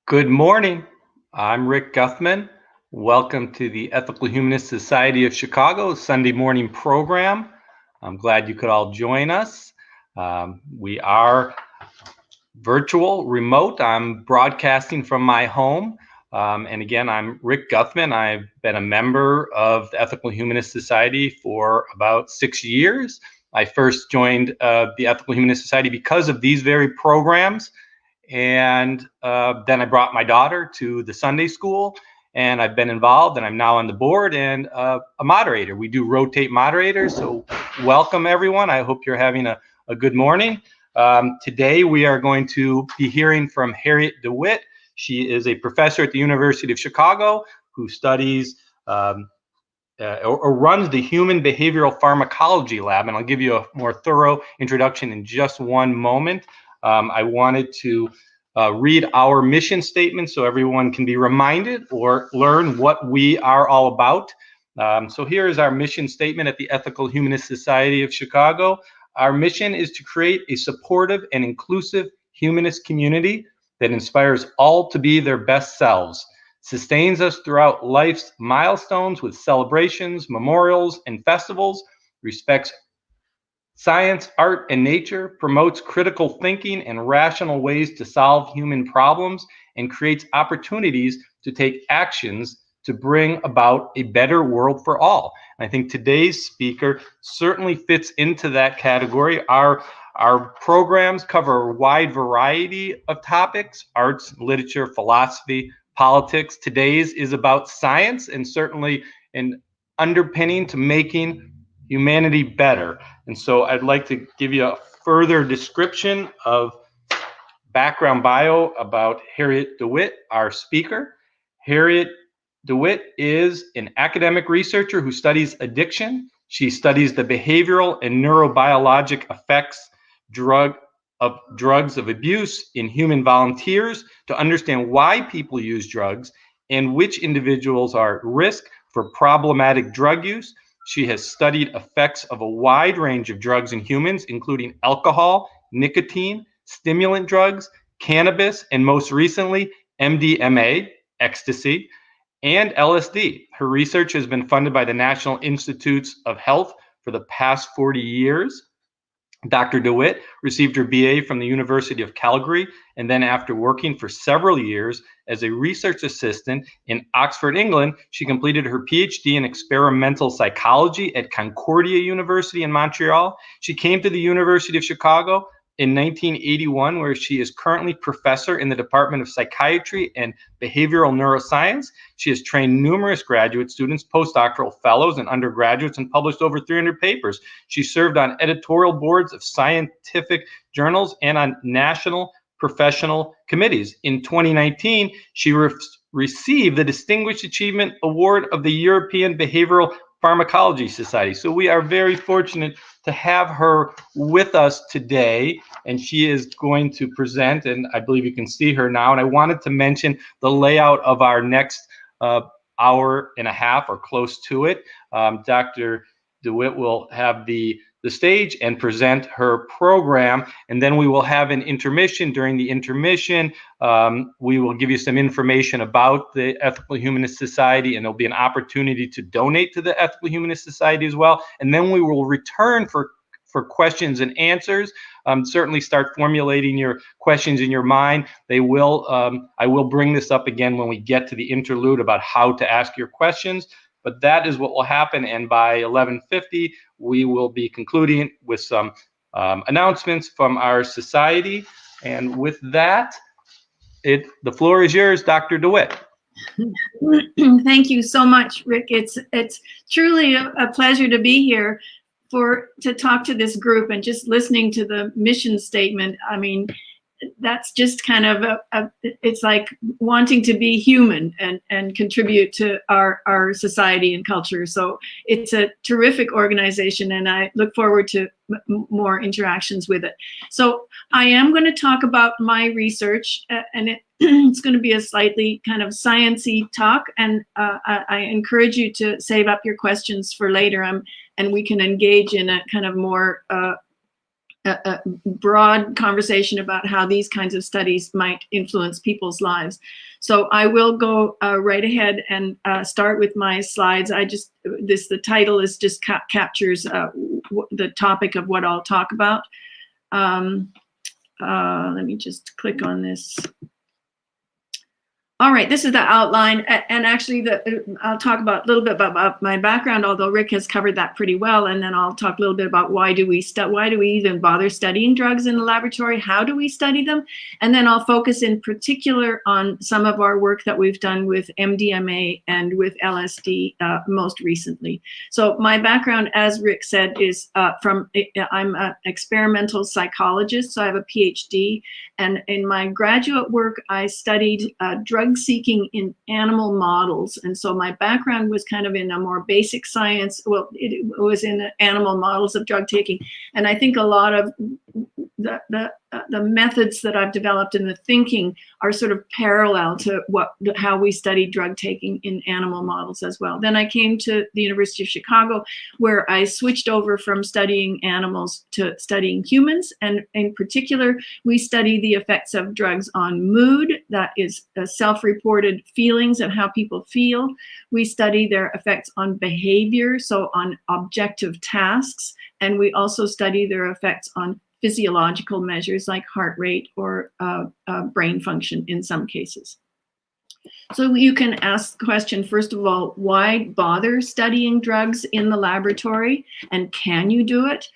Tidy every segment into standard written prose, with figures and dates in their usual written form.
Good morning. I'm Rick Guthman. Welcome to the Ethical Humanist Society of Chicago Sunday morning program. I'm glad you could all join us. We are virtual, remote. I'm broadcasting from my home. And again, I'm Rick Guthman. I've been a member of the Ethical Humanist Society for about 6 years. I first joined the Ethical Humanist Society because of these very programs. And then I brought my daughter to the Sunday school, and I've been involved, and I'm now on the board and a moderator. We do rotate moderators, so welcome everyone. I hope you're having a good morning. Today we are going to be hearing from Harriet de Wit. She is a professor at the University of Chicago who studies or runs the Human Behavioral Pharmacology Lab, and I'll give you a more thorough introduction in just one moment. I wanted to read our mission statement so everyone can be reminded or learn what we are all about. So here is our mission statement at the Ethical Humanist Society of Chicago. Our mission is to create a supportive and inclusive humanist community that inspires all to be their best selves, sustains us throughout life's milestones with celebrations, memorials, and festivals, respects science, art, and nature, promotes critical thinking and rational ways to solve human problems, and creates opportunities to take actions to bring about a better world for all. And I think today's speaker certainly fits into that category. Our programs cover a wide variety of topics: arts, literature, philosophy, politics. Today's is about science and certainly an underpinning to making humanity better. And so I'd like to give you a further description of background bio about Harriet de Wit, our speaker. Harriet de Wit is an academic researcher who studies addiction. She studies the behavioral and neurobiologic effects of drugs of abuse in human volunteers to understand why people use drugs and which individuals are at risk for problematic drug use. She has studied effects of a wide range of drugs in humans, including alcohol, nicotine, stimulant drugs, cannabis, and most recently, mdma, ecstasy, and LSD. Her research has been funded by the National Institutes of Health for the past 40 years. Dr. de Wit received her BA from the University of Calgary, and then after working for several years as a research assistant in Oxford, England, she completed her PhD in experimental psychology at Concordia University in Montreal. She came to the University of Chicago in 1981, where she is currently professor in the Department of Psychiatry and Behavioral Neuroscience. She has trained numerous graduate students, postdoctoral fellows, and undergraduates, and published over 300 papers. She served on editorial boards of scientific journals and on national professional committees. In 2019, she received the Distinguished Achievement Award of the European Behavioral Pharmacology Society. So we are very fortunate to have her with us today, and she is going to present, and I believe you can see her now. And I wanted to mention the layout of our next hour and a half or close to it. Dr. de Wit will have the stage and present her program, and then we will have an intermission. During the intermission, we will give you some information about the Ethical Humanist Society, and there'll be an opportunity to donate to the Ethical Humanist Society as well. And then we will return for questions and answers. Certainly start formulating your questions in your mind. I will bring this up again when we get to the interlude about how to ask your questions. But that is what will happen, and by 11:50, we will be concluding with some announcements from our society. And with that, the floor is yours, Dr. de Wit. Thank you so much, Rick. It's truly a pleasure to be here to talk to this group, and just listening to the mission statement. I mean, that's just kind of it's like wanting to be human and contribute to our society and culture. So it's a terrific organization, and I look forward to more interactions with it. So I am going to talk about my research, and it's going to be a slightly kind of sciencey talk, and I encourage you to save up your questions for later, and we can engage in a kind of more a broad conversation about how these kinds of studies might influence people's lives. So I will go right ahead and start with my slides. The title is just captures the topic of what I'll talk about. Let me just click on this. All right, this is the outline, and actually I'll talk about a little bit about my background, although Rick has covered that pretty well, and then I'll talk a little bit about why do we even bother studying drugs in the laboratory, how do we study them, and then I'll focus in particular on some of our work that we've done with MDMA and with LSD most recently. So my background, as Rick said, is I'm an experimental psychologist, so I have a PhD, and in my graduate work, I studied drug seeking in animal models. And so my background was kind of in a more basic science. Well, it was in animal models of drug taking. And I think a lot of the methods that I've developed in the thinking are sort of parallel to how we study drug taking in animal models as well. Then I came to the University of Chicago, where I switched over from studying animals to studying humans. And in particular, we study the effects of drugs on mood, that is self-reported feelings of how people feel. We study their effects on behavior, so on objective tasks. And we also study their effects on physiological measures like heart rate or brain function in some cases. So you can ask the question, first of all, why bother studying drugs in the laboratory, and can you do it?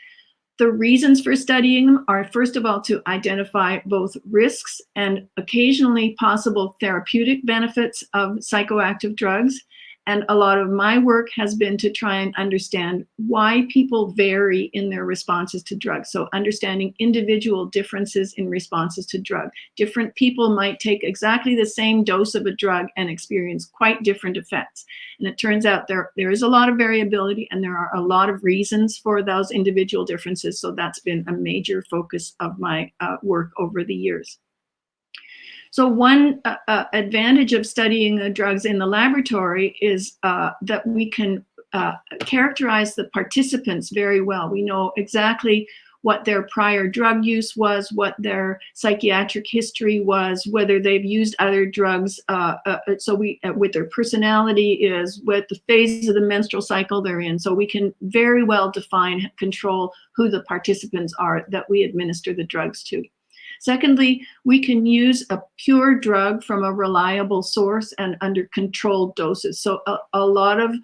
The reasons for studying them are, first of all, to identify both risks and occasionally possible therapeutic benefits of psychoactive drugs. And a lot of my work has been to try and understand why people vary in their responses to drugs. So understanding individual differences in responses to drug. Different people might take exactly the same dose of a drug and experience quite different effects. And it turns out there is a lot of variability, and there are a lot of reasons for those individual differences. So that's been a major focus of my work over the years. So one advantage of studying the drugs in the laboratory is that we can characterize the participants very well. We know exactly what their prior drug use was, what their psychiatric history was, whether they've used other drugs, what their personality is, what the phase of the menstrual cycle they're in. So we can very well define, control who the participants are that we administer the drugs to. Secondly, we can use a pure drug from a reliable source and under controlled doses. So a lot of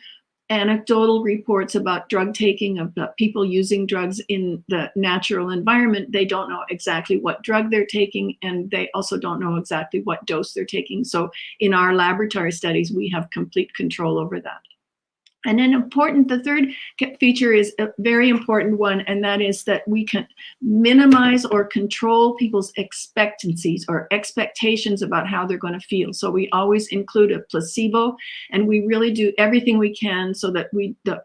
anecdotal reports about drug taking, of people using drugs in the natural environment, they don't know exactly what drug they're taking, and they also don't know exactly what dose they're taking. So in our laboratory studies, we have complete control over that. And then the third feature is a very important one, and that is that we can minimize or control people's expectancies or expectations about how they're going to feel. So we always include a placebo, and we really do everything we can so that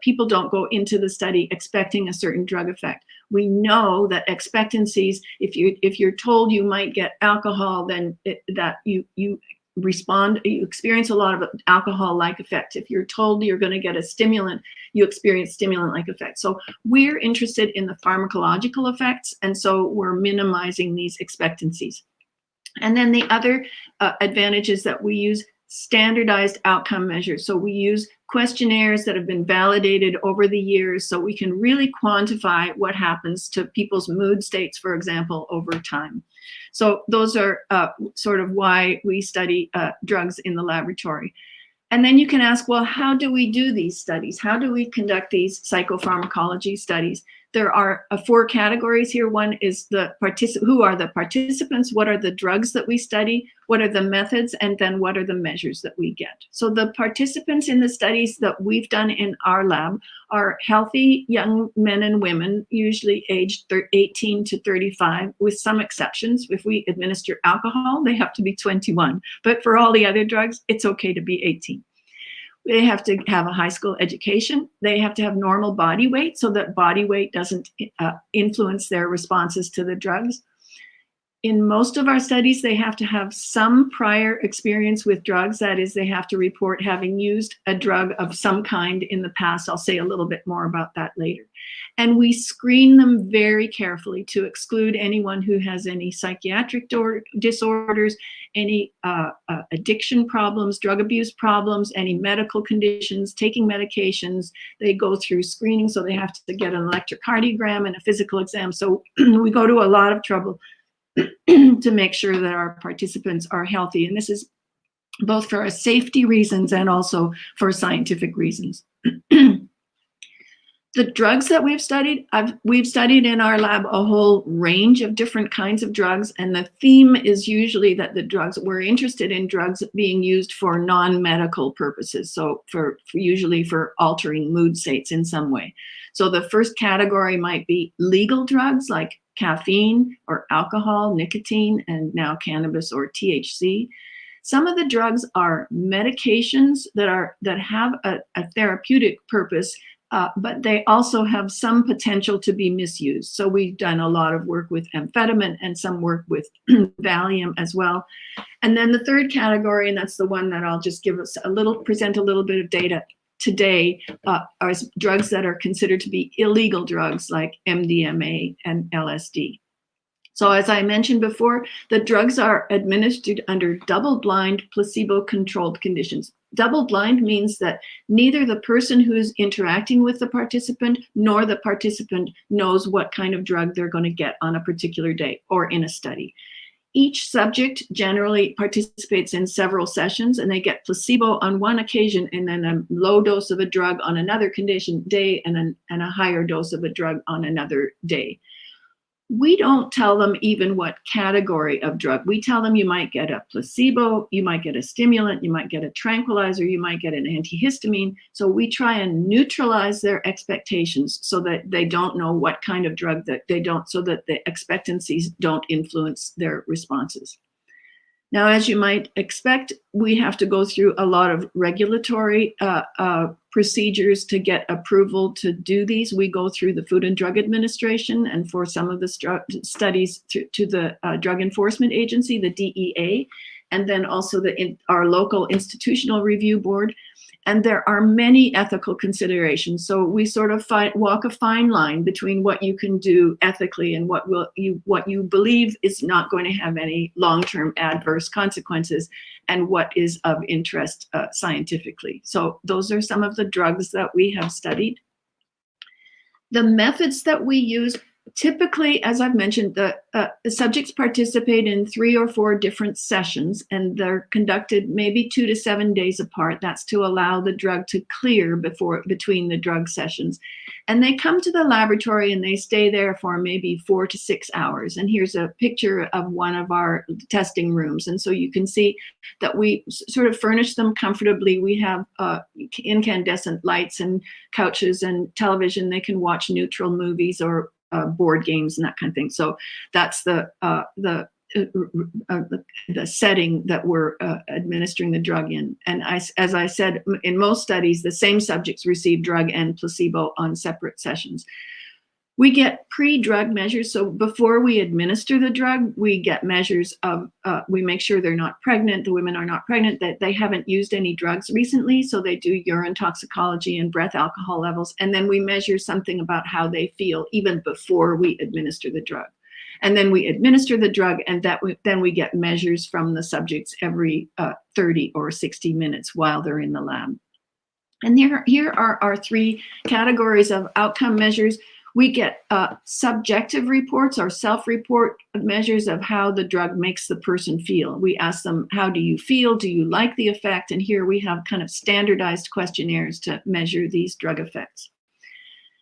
people don't go into the study expecting a certain drug effect. We know that expectancies, if you're told you might get alcohol, then you experience a lot of alcohol-like effect. If you're told you're going to get a stimulant, you experience stimulant-like effects. So we're interested in the pharmacological effects, and so we're minimizing these expectancies. And then the other advantage is that we use standardized outcome measures. So we use questionnaires that have been validated over the years, so we can really quantify what happens to people's mood states, for example, over time. So those are sort of why we study drugs in the laboratory. And then you can ask, well, how do we do these studies? How do we conduct these psychopharmacology studies? There are 4 categories here. One is who are the participants? What are the drugs that we study? What are the methods? And then what are the measures that we get? So the participants in the studies that we've done in our lab are healthy young men and women, usually aged 18 to 35, with some exceptions. If we administer alcohol, they have to be 21. But for all the other drugs, it's okay to be 18. They have to have a high school education. They have to have normal body weight so that body weight doesn't influence their responses to the drugs. In most of our studies, they have to have some prior experience with drugs. That is, they have to report having used a drug of some kind in the past. I'll say a little bit more about that later. And we screen them very carefully to exclude anyone who has any psychiatric disorders, any addiction problems, drug abuse problems, any medical conditions, taking medications. They go through screening, so they have to get an electrocardiogram and a physical exam. So we go to a lot of trouble to make sure that our participants are healthy. And this is both for safety reasons and also for scientific reasons. The drugs that we've studied in our lab a whole range of different kinds of drugs, and the theme is usually that the drugs, we're interested in drugs being used for non-medical purposes, so usually for altering mood states in some way. So the first category might be legal drugs like caffeine or alcohol, nicotine, and now cannabis or THC. Some of the drugs are medications that have a therapeutic purpose, but they also have some potential to be misused. So we've done a lot of work with amphetamine and some work with Valium as well. And then the third category, and that's the one that I'll just present a little bit of data today, are drugs that are considered to be illegal drugs like MDMA and LSD. So as I mentioned before, the drugs are administered under double-blind, placebo-controlled conditions. Double-blind means that neither the person who's interacting with the participant nor the participant knows what kind of drug they're going to get on a particular day or in a study. Each subject generally participates in several sessions, and they get placebo on one occasion and then a low dose of a drug on another day and a higher dose of a drug on another day. We don't tell them even what category of drug. We tell them you might get a placebo, you might get a stimulant, you might get a tranquilizer, you might get an antihistamine. So we try and neutralize their expectations so that they don't know what kind of drug so that the expectancies don't influence their responses. Now, as you might expect, we have to go through a lot of regulatory procedures to get approval to do these. We go through the Food and Drug Administration, and for some of the studies to the Drug Enforcement Agency, the DEA, and then also our local institutional review board. And there are many ethical considerations. So we sort of walk a fine line between what you can do ethically and what you believe is not going to have any long-term adverse consequences and what is of interest scientifically. So those are some of the drugs that we have studied. The methods that we use, typically, as I've mentioned, the subjects participate in 3 or 4 different sessions, and they're conducted maybe 2 to 7 days apart. That's to allow the drug to clear between the drug sessions. And they come to the laboratory and they stay there for maybe 4 to 6 hours. And here's a picture of one of our testing rooms. And so you can see that we sort of furnish them comfortably. We have incandescent lights and couches and television. They can watch neutral movies or board games and that kind of thing. So that's the setting that we're administering the drug in. And as I said, in most studies, the same subjects receive drug and placebo on separate sessions. We get pre-drug measures. So before we administer the drug, we get measures of, we make sure they're not pregnant, the women are not pregnant, that they haven't used any drugs recently. So they do urine toxicology and breath alcohol levels. And then we measure something about how they feel even before we administer the drug. And then we administer the drug, and then we get measures from the subjects every 30 or 60 minutes while they're in the lab. And here are our 3 categories of outcome measures. We get subjective reports or self-report measures of how the drug makes the person feel. We ask them, how do you feel? Do you like the effect? And here we have kind of standardized questionnaires to measure these drug effects.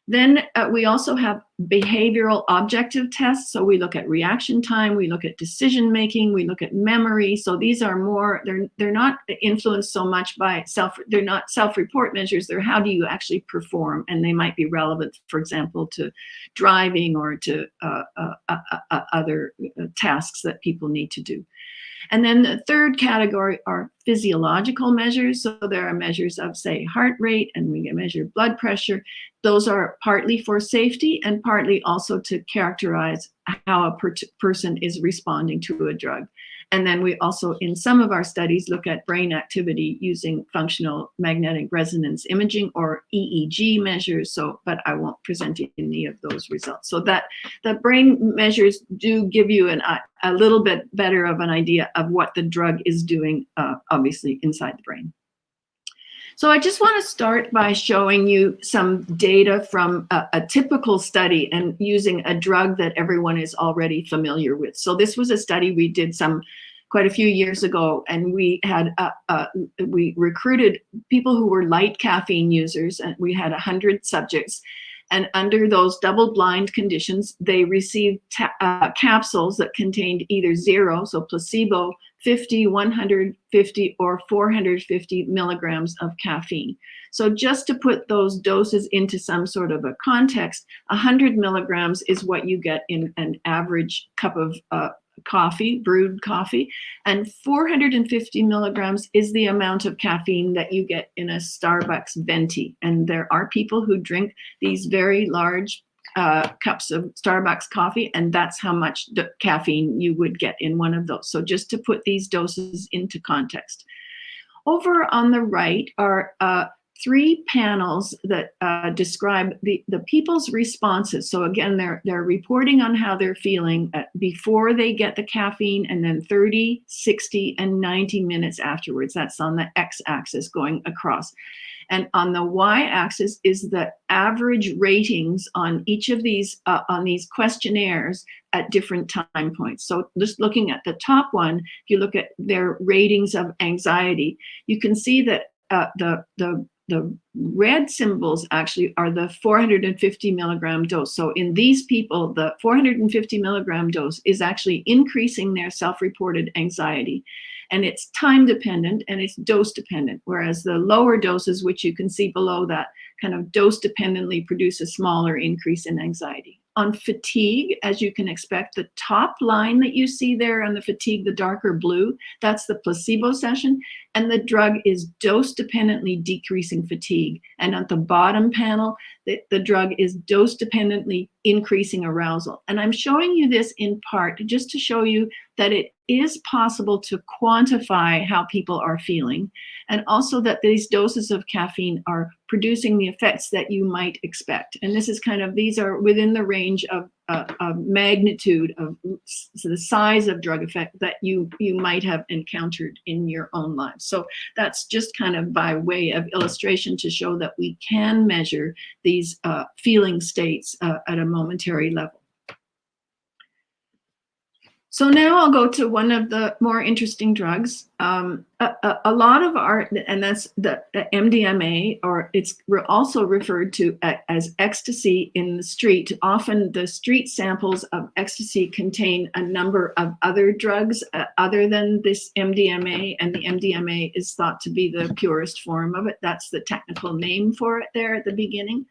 Then we also have behavioral objective tests. So we look at reaction time, we look at decision making, we look at memory. So these are more, they're not influenced so much by they're not self-report measures, they're how do you actually perform, and they might be relevant, for example, to driving or to other tasks that people need to do. And then the third category are physiological measures. So there are measures of, say, heart rate, and we can measure blood pressure. Those are partly for safety and partly also to characterize how a person is responding to a drug. And then we also, in some of our studies, look at brain activity using functional magnetic resonance imaging, or EEG measures. So, but I won't present any of those results. So that the brain measures do give you a little bit better of an idea of what the drug is doing, obviously, inside the brain. So I just want to start by showing you some data from a typical study and using a drug that everyone is already familiar with. So this was a study we did quite a few years ago, and we had we recruited people who were light caffeine users, and we had 100 subjects. And under those double-blind conditions, they received capsules that contained either 0, so placebo, 50, 150, or 450 milligrams of caffeine. So just to put those doses into some sort of a context, 100 milligrams is what you get in an average cup of coffee, brewed coffee, and 450 milligrams is the amount of caffeine that you get in a Starbucks venti. And there are people who drink these very large cups of Starbucks coffee, and that's how much caffeine you would get in one of those. So just to put these doses into context. Over on the right are 3 panels that describe the people's responses. So again, they're reporting on how they're feeling before they get the caffeine, and then 30, 60, and 90 minutes afterwards. That's on the x-axis going across. And on the y-axis is the average ratings on each of these questionnaires at different time points. So just looking at the top one, if you look at their ratings of anxiety, you can see that the red symbols actually are the 450 milligram dose. So in these people, the 450 milligram dose is actually increasing their self-reported anxiety. And it's time dependent and it's dose dependent, whereas the lower doses, which you can see below that, kind of dose dependently produce a smaller increase in anxiety. On fatigue, as you can expect, the top line that you see there on the fatigue, the darker blue, that's the placebo session, and the drug is dose dependently decreasing fatigue. And at the bottom panel, the drug is dose dependently increasing arousal. And I'm showing you this in part just to show you that it is possible to quantify how people are feeling, and also that these doses of caffeine are producing the effects that you might expect. And this is these are within the range of magnitude of the size of drug effect that you might have encountered in your own lives. So that's just kind of by way of illustration to show that we can measure these feeling states at a momentary level. So now I'll go to one of the more interesting drugs. A lot of our, and that's the MDMA, or it's also referred to as ecstasy in the street. Often the street samples of ecstasy contain a number of other drugs other than this MDMA, and the MDMA is thought to be the purest form of it. That's the technical name for it there at the beginning.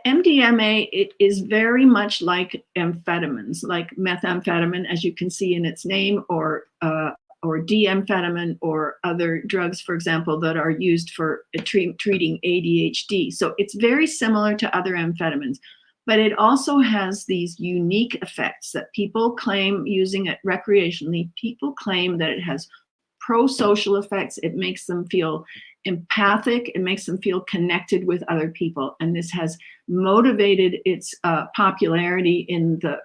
MDMA, it is very much like amphetamines, like methamphetamine, as you can see in its name, or D-amphetamine, or other drugs, for example, that are used for treating ADHD. So it's very similar to other amphetamines, but it also has these unique effects that people claim, using it recreationally, people claim that it has pro-social effects. It makes them feel empathic. It makes them feel connected with other people. And this has motivated its popularity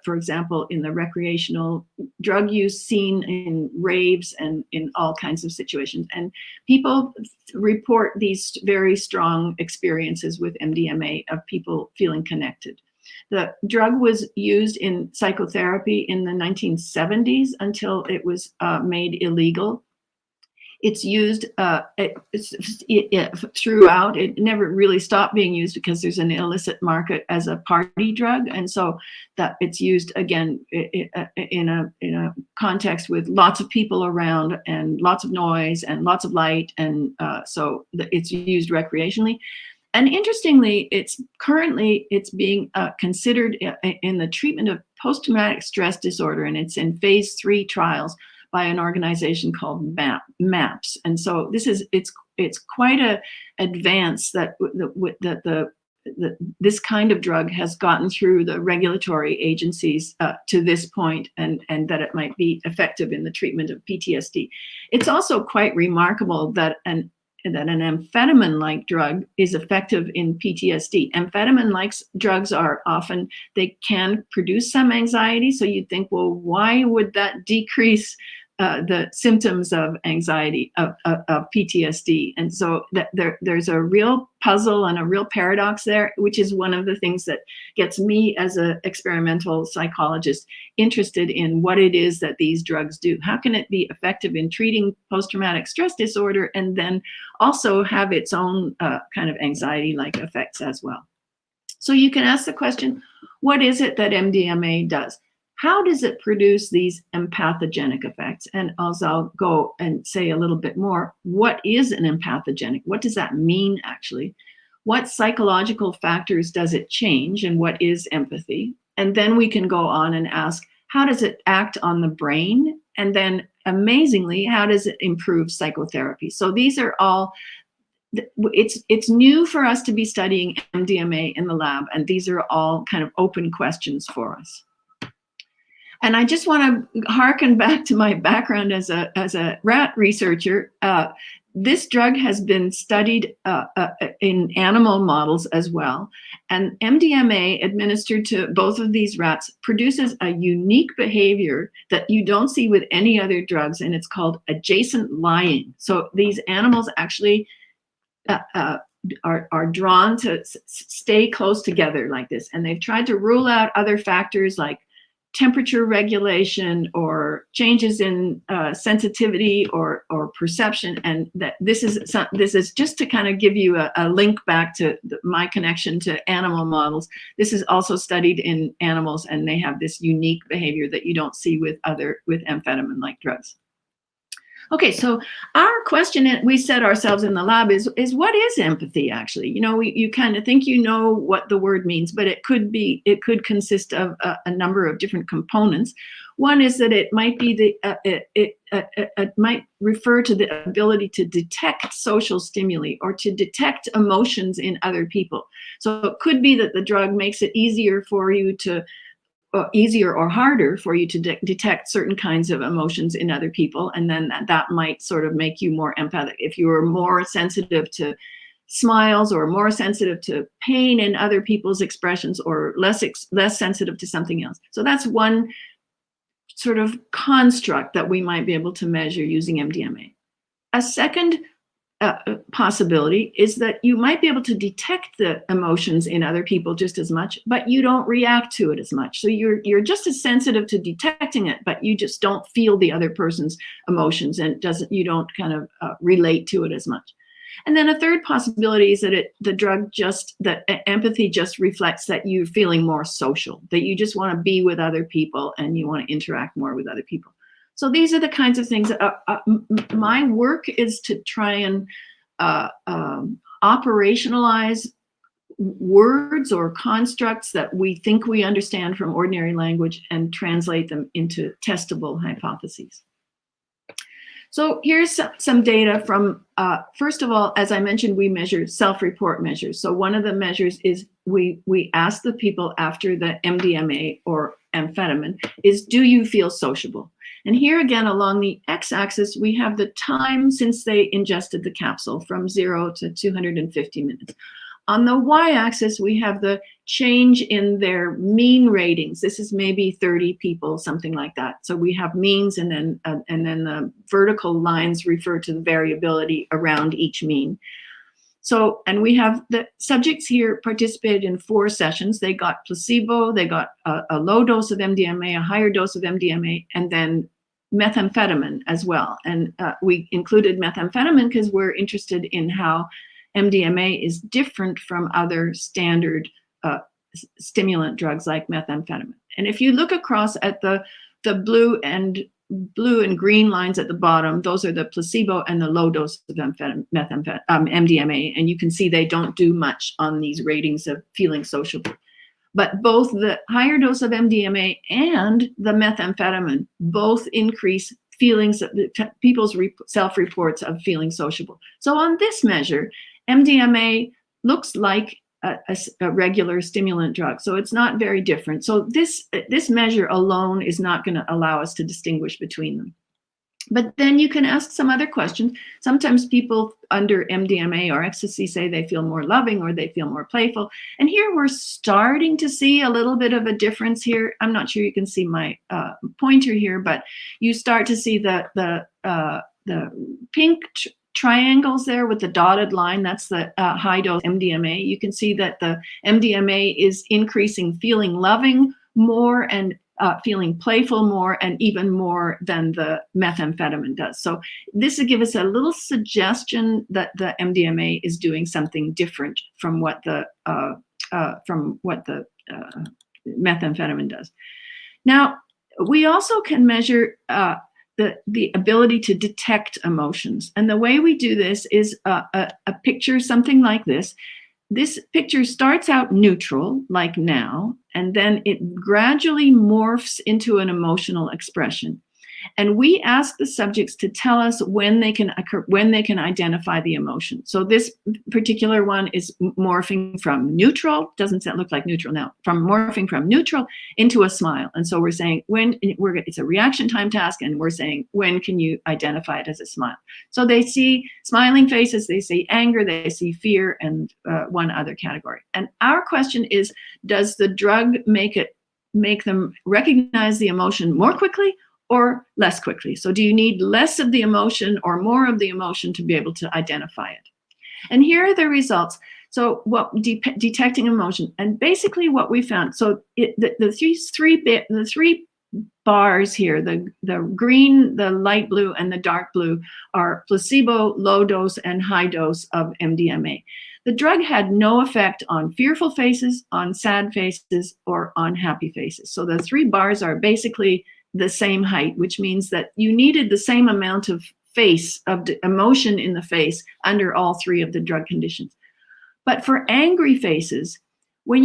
for example, in the recreational drug use scene, in raves and in all kinds of situations. And people report these very strong experiences with MDMA of people feeling connected. The drug was used in psychotherapy in the 1970s until it was made illegal. It's used throughout. It never really stopped being used because there's an illicit market as a party drug, and so that it's used again in a context with lots of people around and lots of noise and lots of light, and so it's used recreationally. And interestingly, it's being considered in the treatment of post-traumatic stress disorder, and it's in phase 3 trials by an organization called MAPS. And so it's quite a advance that this kind of drug has gotten through the regulatory agencies to this point, and that it might be effective in the treatment of PTSD. It's also quite remarkable that an amphetamine-like drug is effective in PTSD. Amphetamine-like drugs are often, they can produce some anxiety. So you'd think, well, why would that decrease the symptoms of anxiety, of PTSD? And so there's a real puzzle and a real paradox there, which is one of the things that gets me as an experimental psychologist interested in what it is that these drugs do. How can it be effective in treating post-traumatic stress disorder and then also have its own kind of anxiety-like effects as well? So you can ask the question, what is it that MDMA does? How does it produce these empathogenic effects? And as I'll go and say a little bit more, what is an empathogenic? What does that mean, actually? What psychological factors does it change, and what is empathy? And then we can go on and ask, how does it act on the brain? And then, amazingly, how does it improve psychotherapy? So these are all, it's new for us to be studying MDMA in the lab, and these are all kind of open questions for us. And I just want to harken back to my background as a rat researcher. This drug has been studied in animal models as well. And MDMA administered to both of these rats produces a unique behavior that you don't see with any other drugs, and it's called adjacent lying. So these animals actually are drawn to stay close together like this. And they've tried to rule out other factors like temperature regulation or changes in sensitivity or perception, and that this is just to kind of give you a link back to my connection to animal models. This is also studied in animals, and they have this unique behavior that you don't see with amphetamine-like drugs. Okay, so our question that we set ourselves in the lab is what is empathy actually? You know, you kind of think you know what the word means, but it could consist of a number of different components. One is that it might be it might refer to the ability to detect social stimuli or to detect emotions in other people. So it could be that the drug makes it easier for you to easier or harder for you to detect certain kinds of emotions in other people, and then that might sort of make you more empathic. If you are more sensitive to smiles or more sensitive to pain in other people's expressions, or less sensitive to something else. So that's one sort of construct that we might be able to measure using MDMA. A second possibility is that you might be able to detect the emotions in other people just as much, but you don't react to it as much. So you're just as sensitive to detecting it, but you just don't feel the other person's emotions, and you don't kind of relate to it as much. And then a third possibility is that empathy just reflects that you're feeling more social, that you just want to be with other people and you want to interact more with other people. So these are the kinds of things that my work is to try and operationalize words or constructs that we think we understand from ordinary language and translate them into testable hypotheses. So here's some data from, first of all, as I mentioned, we measure self-report measures. So one of the measures is we ask the people after the MDMA or amphetamine is, do you feel sociable? And here again, along the x-axis, we have the time since they ingested the capsule from 0 to 250 minutes. On the y-axis, we have the change in their mean ratings. This is maybe 30 people, something like that. So we have means, and then the vertical lines refer to the variability around each mean. So, and we have the subjects here participated in 4 sessions. They got placebo, they got a low dose of MDMA, a higher dose of MDMA, and then methamphetamine as well. And we included methamphetamine because we're interested in how MDMA is different from other standard stimulant drugs like methamphetamine. And if you look across at the blue and green lines at the bottom, those are the placebo and the low dose of MDMA, and you can see they don't do much on these ratings of feeling sociable. But both the higher dose of MDMA and the methamphetamine both increase feelings, people's self-reports of feeling sociable. So on this measure, MDMA looks like a regular stimulant drug. So it's not very different. So this measure alone is not going to allow us to distinguish between them. But then you can ask some other questions. Sometimes people under MDMA or ecstasy say they feel more loving or they feel more playful. And here we're starting to see a little bit of a difference here. I'm not sure you can see my pointer here, but you start to see the pink triangles there with the dotted line. That's the high dose MDMA. You can see that the MDMA is increasing feeling loving more and feeling playful more, and even more than the methamphetamine does. So this will give us a little suggestion that the MDMA is doing something different from what the methamphetamine does. Now, we also can measure the ability to detect emotions. And the way we do this is a picture, something like this. This picture starts out neutral, like now, and then it gradually morphs into an emotional expression. And we ask the subjects to tell us when they can identify the emotion. So this particular one is morphing from neutral, doesn't look like neutral now, from morphing from neutral into a smile. And so we're saying it's a reaction time task, and we're saying, when can you identify it as a smile? So they see smiling faces, they see anger, they see fear, and one other category. And our question is, does the drug make them recognize the emotion more quickly or less quickly? So do you need less of the emotion or more of the emotion to be able to identify it? And here are the results. So detecting emotion, and basically what we found, so the three bars here, the green, the light blue, and the dark blue are placebo, low dose, and high dose of MDMA. The drug had no effect on fearful faces, on sad faces, or on happy faces. So the three bars are basically the same height, which means that you needed the same amount of emotion in the face under all three of the drug conditions. But for angry faces, when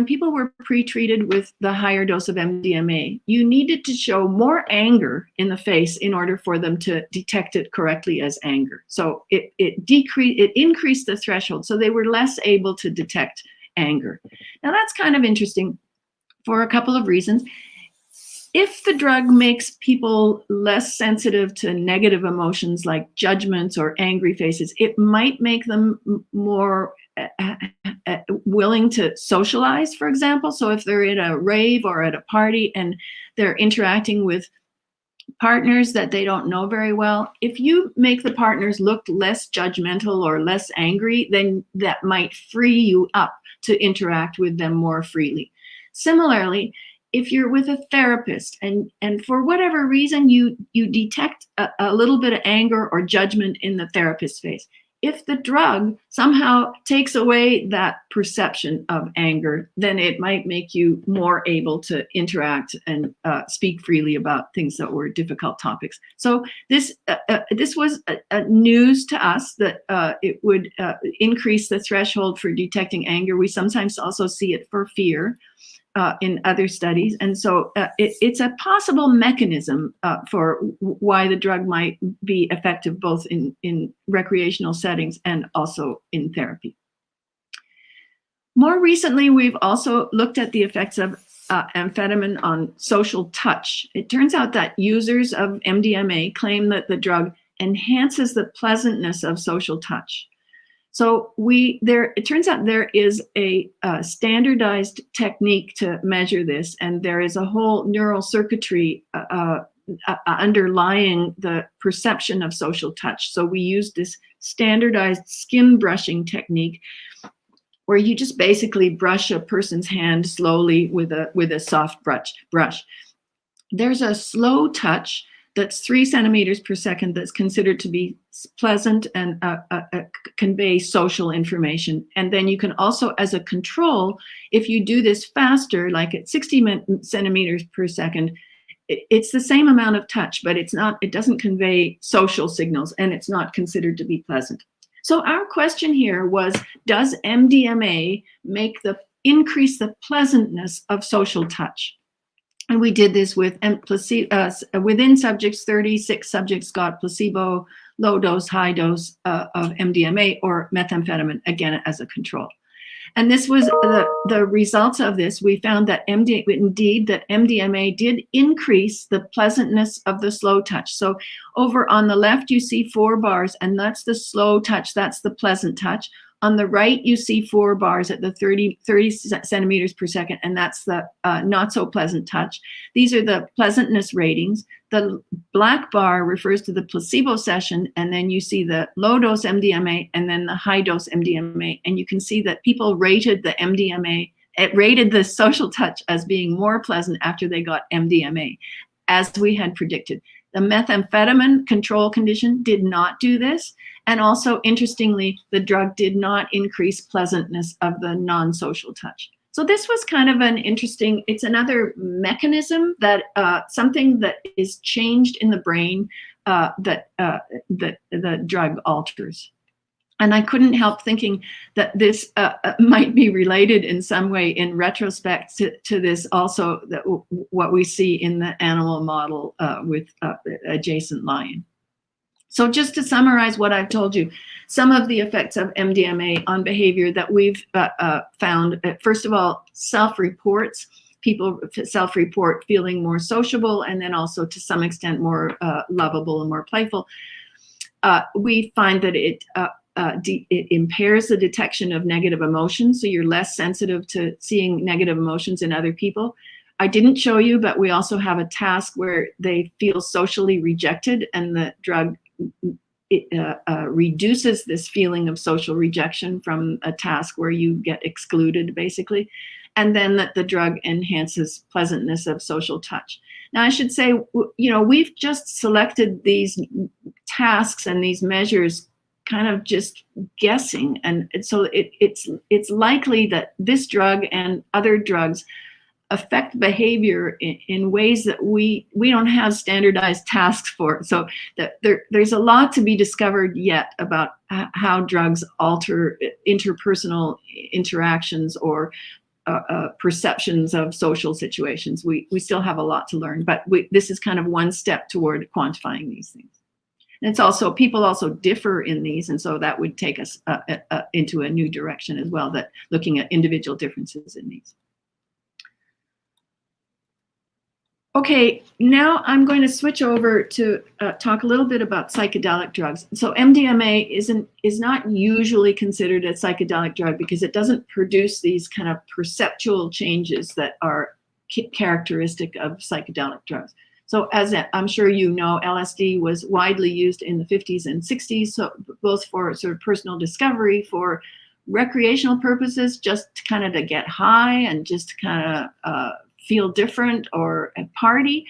people were pre-treated with the higher dose of MDMA, you needed to show more anger in the face in order for them to detect it correctly as anger. So it increased the threshold, so they were less able to detect anger. Now that's kind of interesting for a couple of reasons. If the drug makes people less sensitive to negative emotions like judgments or angry faces, it might make them more willing to socialize, for example. So if they're at a rave or at a party and they're interacting with partners that they don't know very well, if you make the partners look less judgmental or less angry, then that might free you up to interact with them more freely. Similarly, if you're with a therapist and for whatever reason you detect a little bit of anger or judgment in the therapist's face, if the drug somehow takes away that perception of anger, then it might make you more able to interact and speak freely about things that were difficult topics. So this was news to us that it would increase the threshold for detecting anger. We sometimes also see it for fear in other studies. And so it's a possible mechanism for why the drug might be effective both in recreational settings and also in therapy. More recently, we've also looked at the effects of amphetamine on social touch. It turns out that users of MDMA claim that the drug enhances the pleasantness of social touch. So it turns out there is a standardized technique to measure this, and there is a whole neural circuitry underlying the perception of social touch. So we use this standardized skin brushing technique, where you just basically brush a person's hand slowly with a soft brush. There's a slow touch that's 3 centimeters per second that's considered to be pleasant and convey social information. And then you can also, as a control, if you do this faster, like at 60 centimeters per second, it's the same amount of touch, but it doesn't convey social signals, and it's not considered to be pleasant. So our question here was, does MDMA make the increase the pleasantness of social touch. And we did this with within subjects. 36 subjects got placebo, low dose, high dose of MDMA or methamphetamine, again as a control. And this was the results of this. We found that MDMA did increase the pleasantness of the slow touch. So over on the left, you see 4 bars, and that's the slow touch. That's the pleasant touch. On the right, you see 4 bars at the 30 centimeters per second, and that's the not so pleasant touch. These are the pleasantness ratings. The black bar refers to the placebo session, and then you see the low dose MDMA and then the high dose MDMA. And you can see that people rated the MDMA, it rated the social touch as being more pleasant after they got MDMA, as we had predicted. The methamphetamine control condition did not do this. And also, interestingly, the drug did not increase pleasantness of the non-social touch. So this was kind of an interesting, it's another mechanism that something that is changed in the brain that the drug alters. And I couldn't help thinking that this might be related in some way in retrospect to this also, what we see in the animal model with adjacent lion. So just to summarize what I've told you, some of the effects of MDMA on behavior that we've found, first of all, self-reports. People self-report feeling more sociable and then also to some extent more lovable and more playful. We find that it impairs the detection of negative emotions, so you're less sensitive to seeing negative emotions in other people. I didn't show you, but we also have a task where they feel socially rejected, and the drug reduces this feeling of social rejection from a task where you get excluded, basically. And then that the drug enhances pleasantness of social touch. Now, I should say, we've just selected these tasks and these measures kind of just guessing. And so it's likely that this drug and other drugs affect behavior in ways that we don't have standardized tasks for. So that there's a lot to be discovered yet about how drugs alter interpersonal interactions or perceptions of social situations. We still have a lot to learn, but this is kind of one step toward quantifying these things. And it's also, people also differ in these, and so that would take us into a new direction as well, that looking at individual differences in these. Okay, now I'm going to switch over to talk a little bit about psychedelic drugs. So MDMA is not usually considered a psychedelic drug because it doesn't produce these kind of perceptual changes that are characteristic of psychedelic drugs. So as I'm sure you know, LSD was widely used in the 50s and 60s, so both for sort of personal discovery, for recreational purposes, just kind of to get high and just kind of feel different or a party.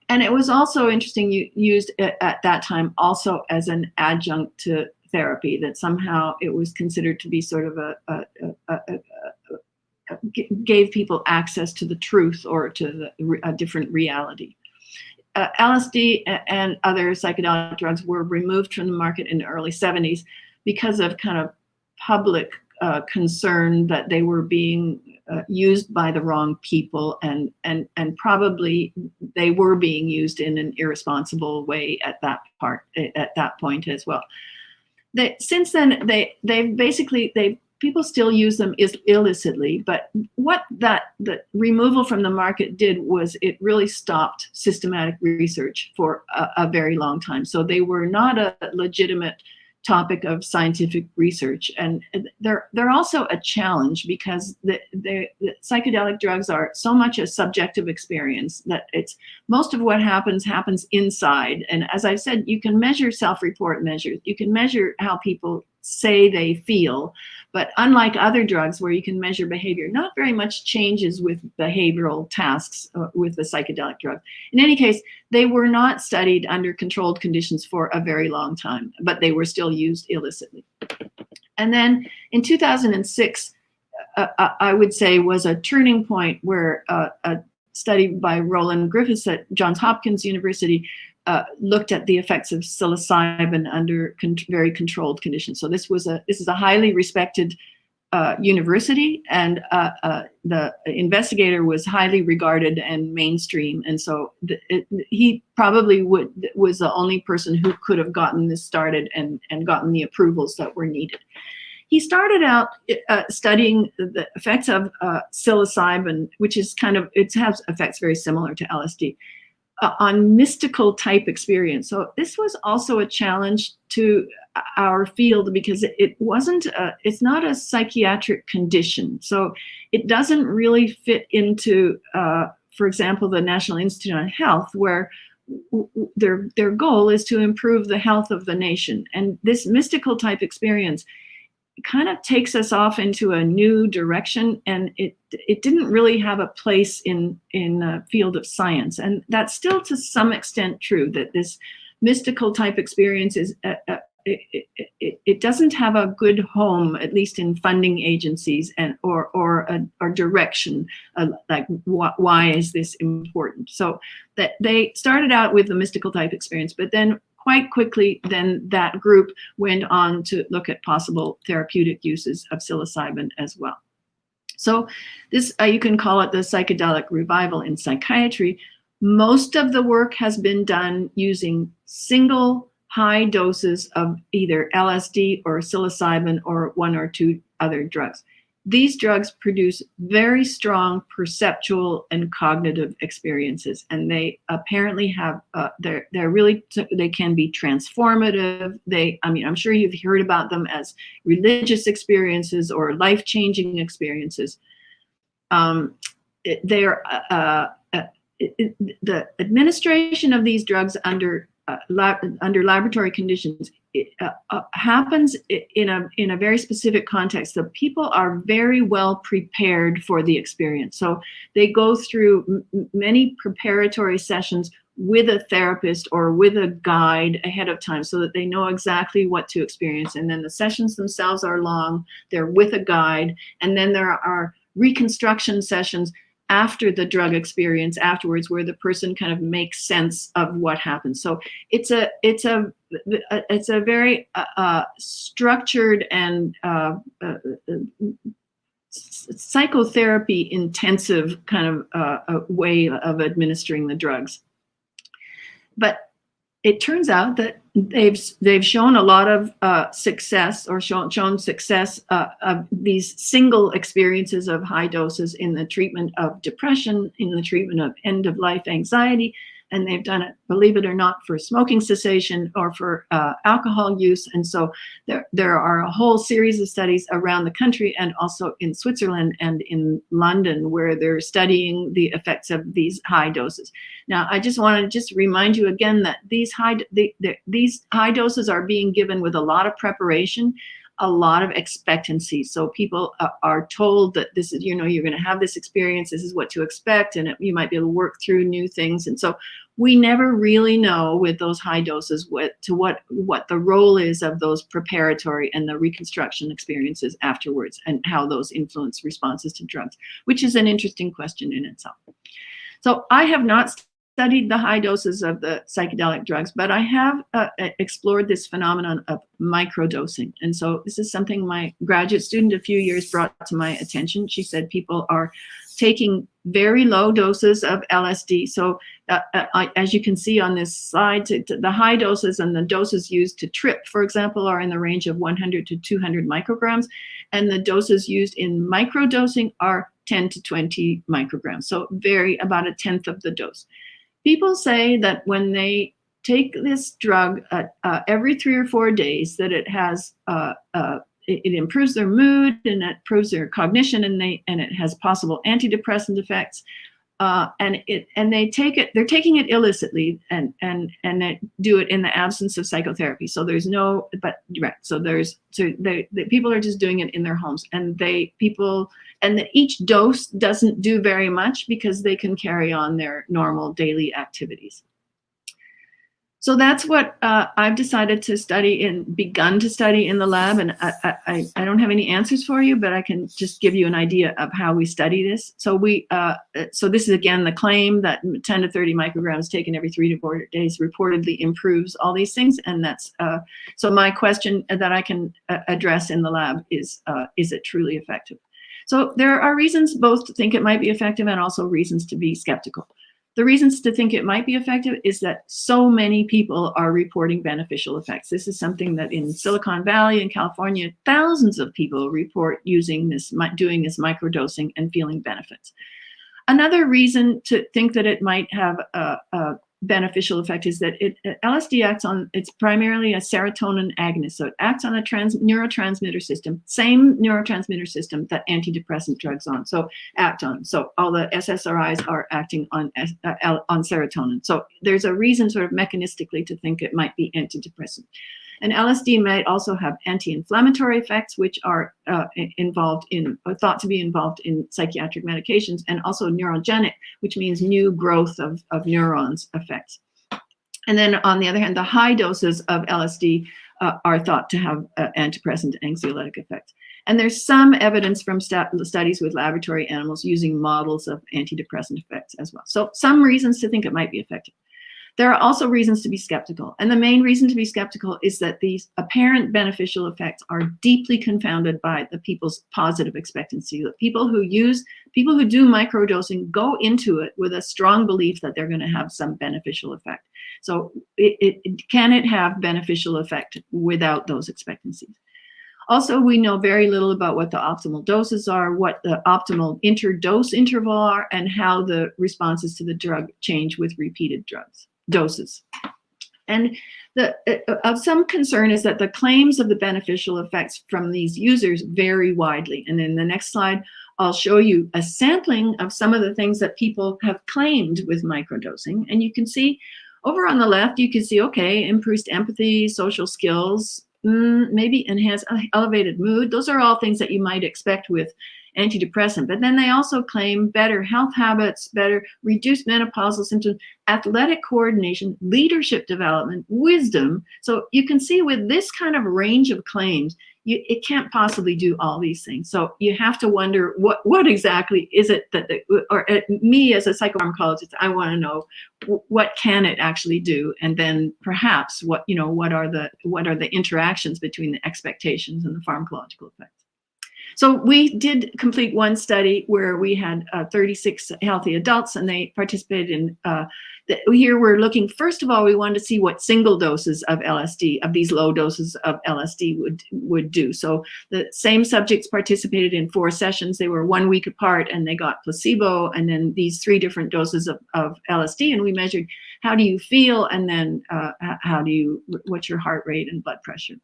And it was also interesting, used at that time also as an adjunct to therapy, that somehow it was considered to be sort of gave people access to the truth or to a different reality. LSD and other psychedelic drugs were removed from the market in the early 70s because of kind of public concern that they were being used by the wrong people, and probably they were being used in an irresponsible way at that point as well. Since then, people still use them illicitly, but what the removal from the market did was it really stopped systematic research for a very long time. So they were not a legitimate topic of scientific research, and they're also a challenge because the psychedelic drugs are so much a subjective experience that it's most of what happens inside. And as I've said, you can measure self-report measures, you can measure how people say they feel, but unlike other drugs where you can measure behavior, not very much changes with behavioral tasks with the psychedelic drug. In any case, they were not studied under controlled conditions for a very long time, but they were still used illicitly. And then in 2006, I would say was a turning point where a study by Roland Griffiths at Johns Hopkins University looked at the effects of psilocybin under very controlled conditions. So this is a highly respected university, and the investigator was highly regarded and mainstream, and so he probably was the only person who could have gotten this started and gotten the approvals that were needed. He started out studying the effects of psilocybin, which is it has effects very similar to LSD, on mystical type experience. So this was also a challenge to our field because it's not a psychiatric condition. So it doesn't really fit into, for example, the National Institute on Health, where their goal is to improve the health of the nation. And this mystical type experience kind of takes us off into a new direction, and it didn't really have a place in the field of science. And that's still to some extent true, that this mystical type experience is it doesn't have a good home, at least in funding agencies or direction, like why is this important. So that they started out with the mystical type experience, but then quite quickly, then that group went on to look at possible therapeutic uses of psilocybin as well. So this, you can call it the psychedelic revival in psychiatry. Most of the work has been done using single high doses of either LSD or psilocybin or one or two other drugs. These drugs produce very strong perceptual and cognitive experiences, and they apparently have, they can be transformative. I'm sure you've heard about them as religious experiences or life-changing experiences. The administration of these drugs under laboratory conditions happens in a very specific context. So people are very well prepared for the experience. So they go through many preparatory sessions with a therapist or with a guide ahead of time so that they know exactly what to experience. And then the sessions themselves are long, they're with a guide, and then there are reconstruction sessions after the drug experience afterwards, where the person kind of makes sense of what happened. So it's a very structured and psychotherapy intensive kind of way of administering the drugs. But it turns out that they've shown a lot of success, or shown success of these single experiences of high doses in the treatment of depression, in the treatment of end-of-life anxiety, and they've done it, believe it or not, for smoking cessation or for alcohol use. And so there are a whole series of studies around the country and also in Switzerland and in London where they're studying the effects of these high doses. Now, I just want to remind you again that these high doses are being given with a lot of preparation, a lot of expectancy. So people are told that this is, you're going to have this experience, this is what to expect, and you might be able to work through new things. And so we never really know with those high doses what the role is of those preparatory and the reconstruction experiences afterwards, and how those influence responses to drugs, which is an interesting question in itself. So I have not studied the high doses of the psychedelic drugs, but I have explored this phenomenon of microdosing. And so this is something my graduate student a few years brought to my attention. She said people are taking very low doses of LSD. So as you can see on this slide, the high doses and the doses used to trip, for example, are in the range of 100 to 200 micrograms. And the doses used in microdosing are 10 to 20 micrograms. So about a tenth of the dose. People say that when they take this drug every 3 or 4 days, that it has it improves their mood and it improves their cognition, and it has possible antidepressant effects. They're taking it illicitly and they do it in the absence of psychotherapy. So there's no, but right. So the people are just doing it in their homes, and each dose doesn't do very much because they can carry on their normal daily activities. So that's what I've decided to study and begun to study in the lab. And I don't have any answers for you, but I can just give you an idea of how we study this. So so this is again the claim that 10 to 30 micrograms taken every 3 to 4 days reportedly improves all these things. And that's so my question that I can address in the lab is it truly effective? So there are reasons both to think it might be effective and also reasons to be skeptical. The reasons to think it might be effective is that so many people are reporting beneficial effects. This is something that in Silicon Valley in California, thousands of people report doing this microdosing and feeling benefits. Another reason to think that it might have a beneficial effect is that LSD acts on, it's primarily a serotonin agonist. So it acts on a neurotransmitter system, same neurotransmitter system that antidepressant drugs act on. So all the SSRIs are acting on serotonin. So there's a reason sort of mechanistically to think it might be antidepressant. And LSD might also have anti-inflammatory effects, which are thought to be involved in psychiatric medications, and also neurogenic, which means new growth of neurons effects. And then on the other hand, the high doses of LSD are thought to have antidepressant anxiolytic effects. And there's some evidence from studies with laboratory animals using models of antidepressant effects as well. So some reasons to think it might be effective. There are also reasons to be skeptical. And the main reason to be skeptical is that these apparent beneficial effects are deeply confounded by the people's positive expectancy. The people who do microdosing go into it with a strong belief that they're going to have some beneficial effect. So can it have beneficial effect without those expectancies? Also, we know very little about what the optimal doses are, what the optimal interdose interval are, and how the responses to the drug change with repeated doses. And of some concern is that the claims of the beneficial effects from these users vary widely. And in the next slide, I'll show you a sampling of some of the things that people have claimed with microdosing. And you can see over on the left, you can see, okay, improved empathy, social skills, maybe enhance elevated mood. Those are all things that you might expect with antidepressant. But then they also claim better health habits, better reduced menopausal symptoms, athletic coordination, leadership development, wisdom. So you can see with this kind of range of claims, it can't possibly do all these things. So you have to wonder what exactly is it that, me as a psychopharmacologist, I want to know what can it actually do, and then perhaps what are the interactions between the expectations and the pharmacological effects. So we did complete one study where we had 36 healthy adults, and they participated in, here we're looking, first of all, we wanted to see what single doses of LSD, of these low doses of LSD would do. So the same subjects participated in 4 sessions. They were 1 week apart, and they got placebo, and then these 3 different doses of LSD, and we measured how do you feel, and then what's your heart rate and blood pressure.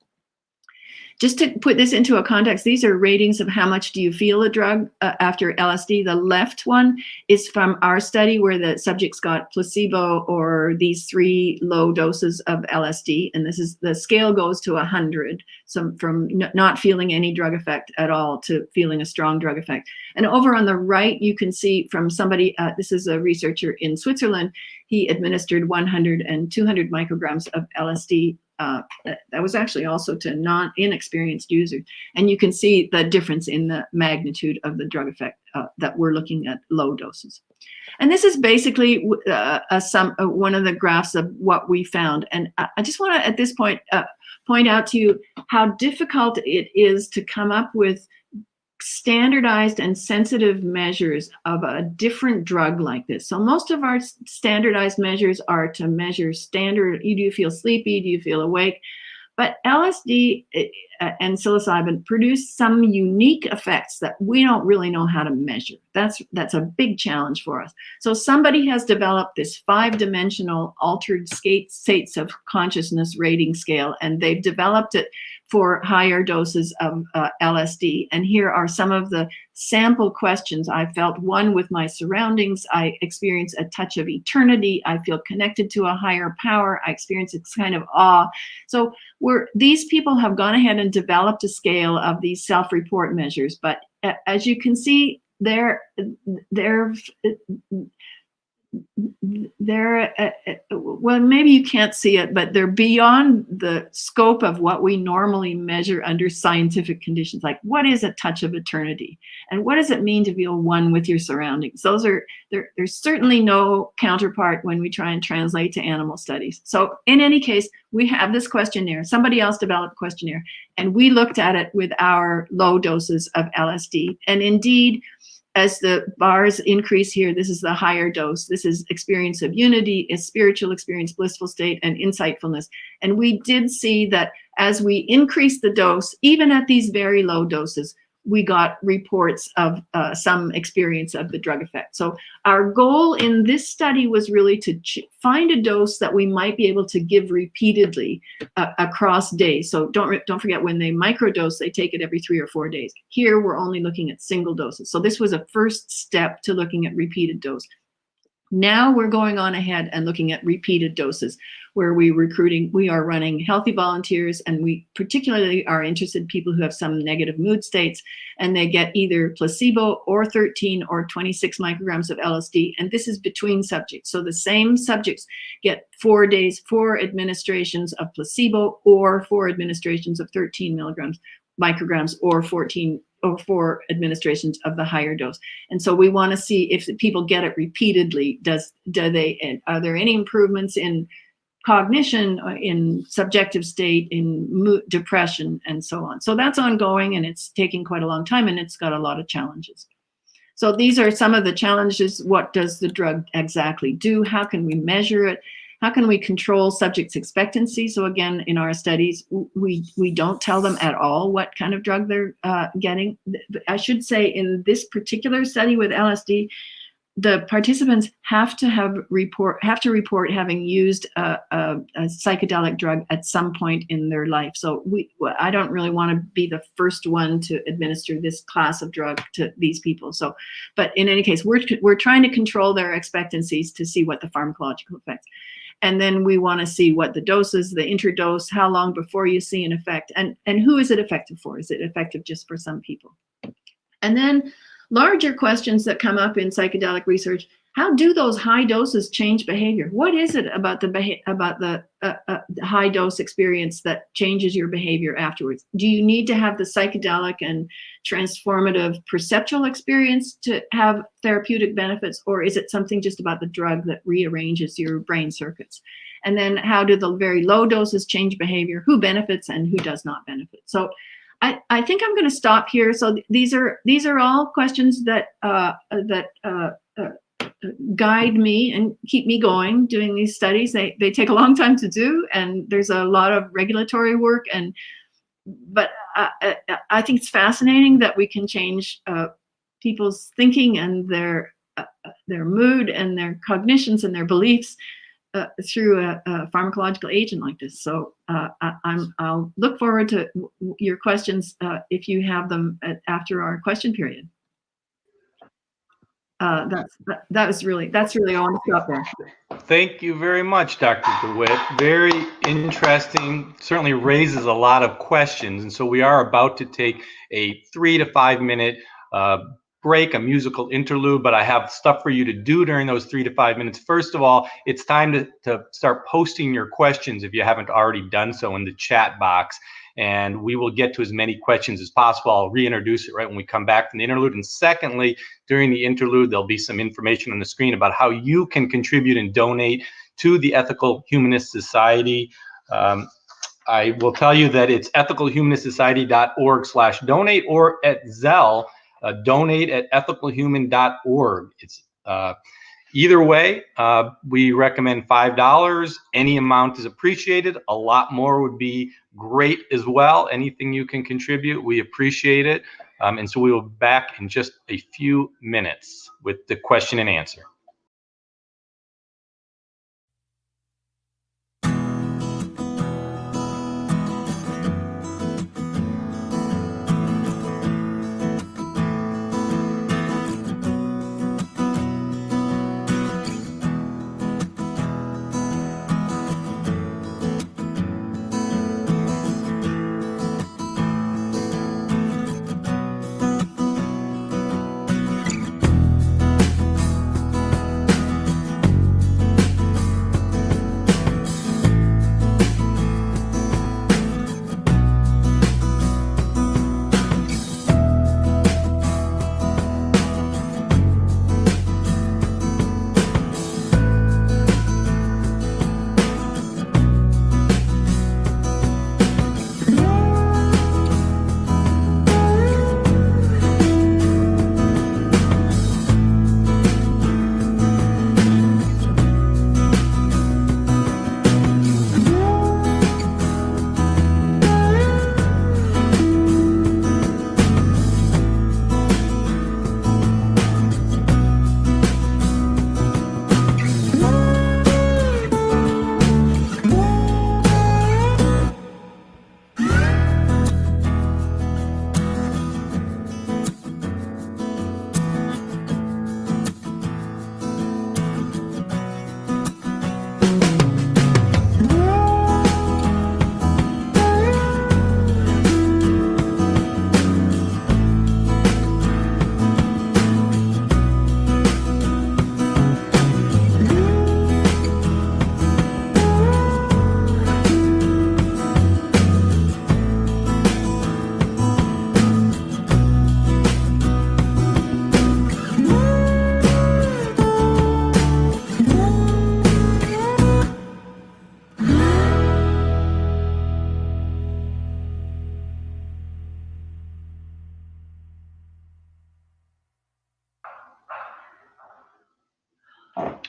Just to put this into a context, these are ratings of how much do you feel a drug after LSD. The left one is from our study where the subjects got placebo or these 3 low doses of LSD. And this is, the scale goes to 100. So from not feeling any drug effect at all to feeling a strong drug effect. And over on the right, you can see from somebody, this is a researcher in Switzerland, he administered 100 and 200 micrograms of LSD. That was actually also to inexperienced users. And you can see the difference in the magnitude of the drug effect that we're looking at low doses. And this is basically one of the graphs of what we found. And I just want to, at this point, point out to you how difficult it is to come up with standardized and sensitive measures of a different drug like this. So most of our standardized measures are to measure do you feel sleepy? Do you feel awake? But LSD and psilocybin produce some unique effects that we don't really know how to measure. That's a big challenge for us. So somebody has developed this 5-dimensional altered states of consciousness rating scale, and they've developed it for higher doses of LSD. And here are some of the sample questions. I felt one with my surroundings. I experience a touch of eternity. I feel connected to a higher power. I experience a kind of awe. So these people have gone ahead and developed a scale of these self-report measures. But as you can see, well, maybe you can't see it, but they're beyond the scope of what we normally measure under scientific conditions. Like, what is a touch of eternity? And what does it mean to feel one with your surroundings? There's certainly no counterpart when we try and translate to animal studies. So in any case, we have this questionnaire. Somebody else developed a questionnaire, and we looked at it with our low doses of LSD. And indeed, as the bars increase here, this is the higher dose. This is experience of unity, a spiritual experience, blissful state, and insightfulness. And we did see that as we increase the dose, even at these very low doses, we got reports of some experience of the drug effect. So our goal in this study was really to find a dose that we might be able to give repeatedly across days. So don't forget, when they microdose, they take it every 3 or 4 days. Here, we're only looking at single doses. So this was a first step to looking at repeated dose. Now we're going on ahead and looking at repeated doses, where we are running healthy volunteers, and we particularly are interested in people who have some negative mood states, and they get either placebo or 13 or 26 micrograms of LSD, and this is between subjects. So the same subjects get 4 days, 4 administrations of placebo or 4 administrations of 13 micrograms or 4 administrations of the higher dose. And so we want to see if people get it repeatedly. Are there any improvements in cognition, in subjective state, in mood, depression, and so on. So that's ongoing, and it's taking quite a long time, and it's got a lot of challenges. So these are some of the challenges. What does the drug exactly do? How can we measure it? How can we control subjects' expectancy? So again, in our studies, we don't tell them at all what kind of drug they're getting. I should say, in this particular study with LSD, the participants have to report having used a psychedelic drug at some point in their life. So I don't really want to be the first one to administer this class of drug to these people. So, but in any case, we're trying to control their expectancies to see what the pharmacological effects. And then we want to see what the doses, the interdose, how long before you see an effect, and who is it effective for? Is it effective just for some people? And then larger questions that come up in psychedelic research: how do those high doses change behavior? What is it about the high dose experience that changes your behavior afterwards? Do you need to have the psychedelic and transformative perceptual experience to have therapeutic benefits, or is it something just about the drug that rearranges your brain circuits? And then how do the very low doses change behavior? Who benefits and who does not benefit? So I think I'm going to stop here. So these are all questions that guide me and keep me going doing these studies. They take a long time to do, and there's a lot of regulatory work. But I think it's fascinating that we can change people's thinking and their mood and their cognitions and their beliefs through a pharmacological agent like this. So I'll look forward to your questions if you have them after our question period. That's really I want to stop there. Thank you very much, Dr. de Wit. Very interesting. Certainly raises a lot of questions, and so we are about to take a 3 to 5 minute break, a musical interlude, but I have stuff for you to do during those 3 to 5 minutes. First of all, it's time to start posting your questions if you haven't already done so in the chat box, and we will get to as many questions as possible. I'll reintroduce it right when we come back from the interlude. And secondly, during the interlude, there'll be some information on the screen about how you can contribute and donate to the Ethical Humanist Society. I will tell you that it's ethicalhumanistsociety.org/donate, or at Zelle, donate@ethicalhuman.org. It's either way, we recommend $5. Any amount is appreciated. A lot more would be great as well. Anything you can contribute, we appreciate it. And so we will be back in just a few minutes with the question and answer.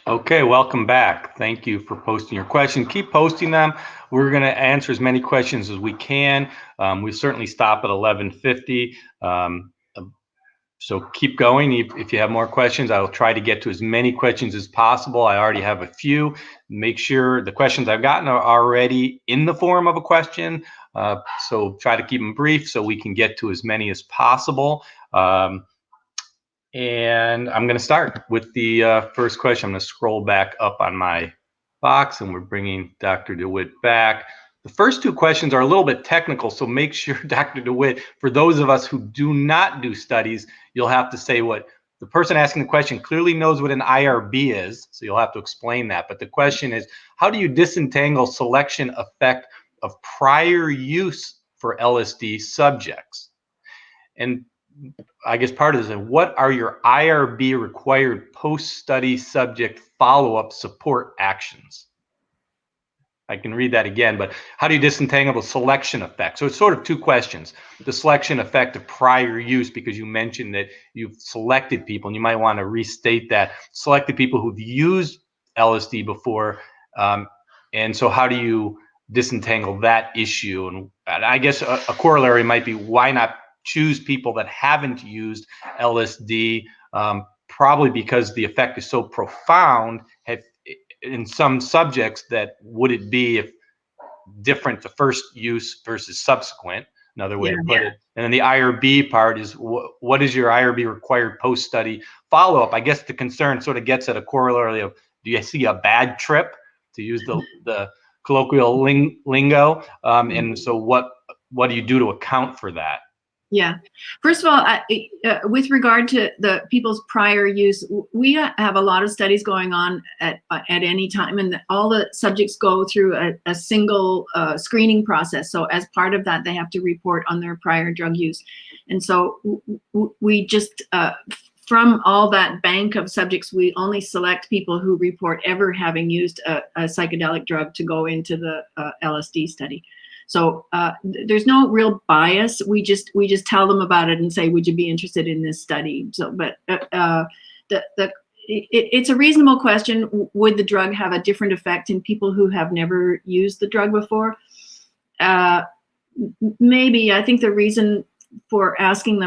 Okay, welcome back. Thank you for posting your question. Keep posting them. We're going to answer as many questions as we can. We certainly stop at 11:50. So keep going. If you have more questions, I will try to get to as many questions as possible. I already have a few. Make sure the questions I've gotten are already in the form of a question. So try to keep them brief so we can get to as many as possible. And I'm going to start with the first question. I'm going to scroll back up on my box, and we're bringing Dr. de Wit back. The first two questions are a little bit technical, so make sure, Dr. de Wit, for those of us who do not do studies, you'll have to say what the person asking the question clearly knows what an IRB is, so you'll have to explain that. But the question is, how do you disentangle selection effect of prior use for LSD subjects? And I guess part of this is, what are your IRB required post-study subject follow-up support actions? I can read that again, but how do you disentangle the selection effect? So it's sort of two questions. The selection effect of prior use, because you mentioned that you've selected people, and you might want to restate that, selected people who've used LSD before. And so how do you disentangle that issue? And I guess a corollary might be, why not choose people that haven't used LSD, probably because the effect is so profound in some subjects. That would it be if different the first use versus subsequent, another way to put it. And then the IRB part is, what is your IRB required post-study follow-up? I guess the concern sort of gets at a corollary of, do you see a bad trip, to use the colloquial lingo? And so what do you do to account for that? Yeah. First of all, with regard to the people's prior use, we have a lot of studies going on at any time, and all the subjects go through a single screening process. So as part of that, they have to report on their prior drug use. And so we just, from all that bank of subjects, we only select people who report ever having used a psychedelic drug to go into the LSD study. So there's no real bias. We just tell them about it and say, would you be interested in this study? So, but it's a reasonable question. Would the drug have a different effect in people who have never used the drug before? Maybe. I think the reason for asking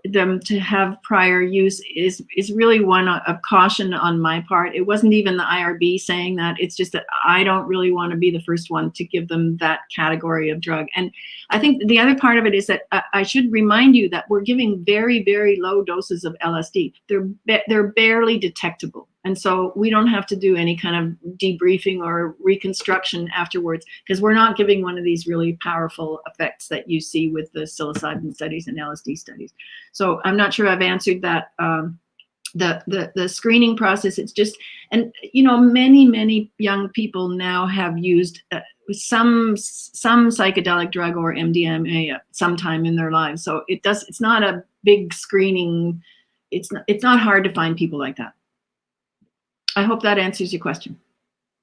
them to have prior use is really one of caution on my part. It wasn't even the IRB saying that. It's just that I don't really want to be the first one to give them that category of drug. And I think the other part of it is that I should remind you that we're giving very, very low doses of LSD. They're barely detectable. And so we don't have to do any kind of debriefing or reconstruction afterwards, because we're not giving one of these really powerful effects that you see with the psilocybin studies and LSD studies. So I'm not sure I've answered that. The screening process, it's just, and many young people now have used some psychedelic drug or MDMA at some time in their lives. So it's not a big screening. It's not hard to find people like that. I hope that answers your question.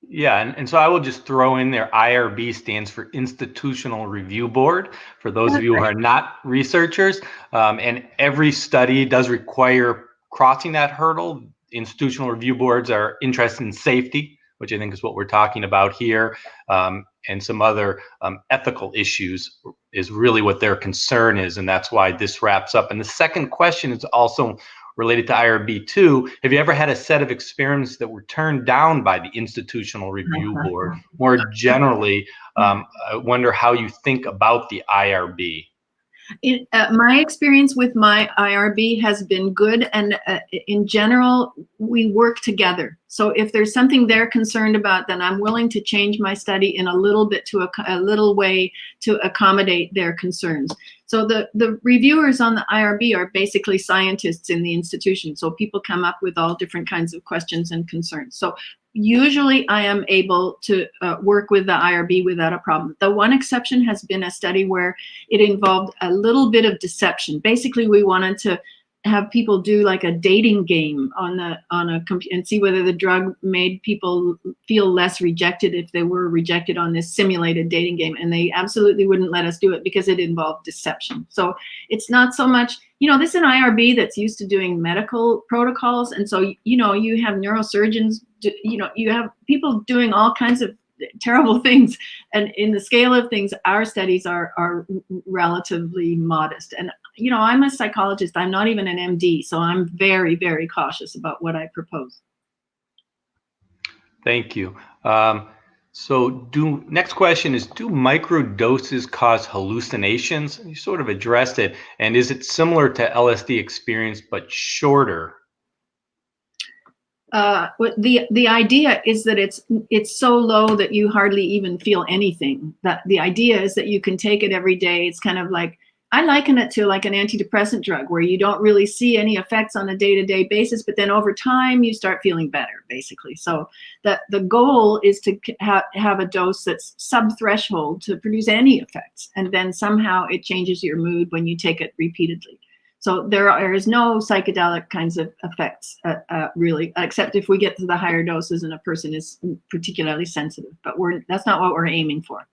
Yeah, and so I will just throw in there, IRB stands for Institutional Review Board, for those of you who are not researchers. And every study does require crossing that hurdle. Institutional review boards are interested in safety, which I think is what we're talking about here, and some other ethical issues is really what their concern is, and that's why this wraps up. And the second question is also related to IRB too. Have you ever had a set of experiments that were turned down by the Institutional Review Board? More generally, I wonder how you think about the IRB. My experience with my IRB has been good, and in general, we work together. So if there's something they're concerned about, then I'm willing to change my study in a little bit to a little way to accommodate their concerns. So the reviewers on the IRB are basically scientists in the institution. So people come up with all different kinds of questions and concerns. So usually I am able to work with the IRB without a problem. The one exception has been a study where it involved a little bit of deception. Basically, we wanted to have people do like a dating game on a computer and see whether the drug made people feel less rejected if they were rejected on this simulated dating game, and they absolutely wouldn't let us do it because it involved deception. So it's not so much, this is an IRB that's used to doing medical protocols, and so you have neurosurgeons, you have people doing all kinds of terrible things, and in the scale of things, our studies are relatively modest. And I'm a psychologist. I'm not even an MD, so I'm very, very cautious about what I propose. Thank you. Next question is, do microdoses cause hallucinations? You sort of addressed it. And is it similar to LSD experience, but shorter? The idea is that it's so low that you hardly even feel anything. That the idea is that you can take it every day. It's kind of like, I liken it to like an antidepressant drug where you don't really see any effects on a day-to-day basis, but then over time you start feeling better, basically. So the goal is to have a dose that's sub-threshold to produce any effects, and then somehow it changes your mood when you take it repeatedly. So there is no psychedelic kinds of effects, really, except if we get to the higher doses and a person is particularly sensitive. But that's not what we're aiming for.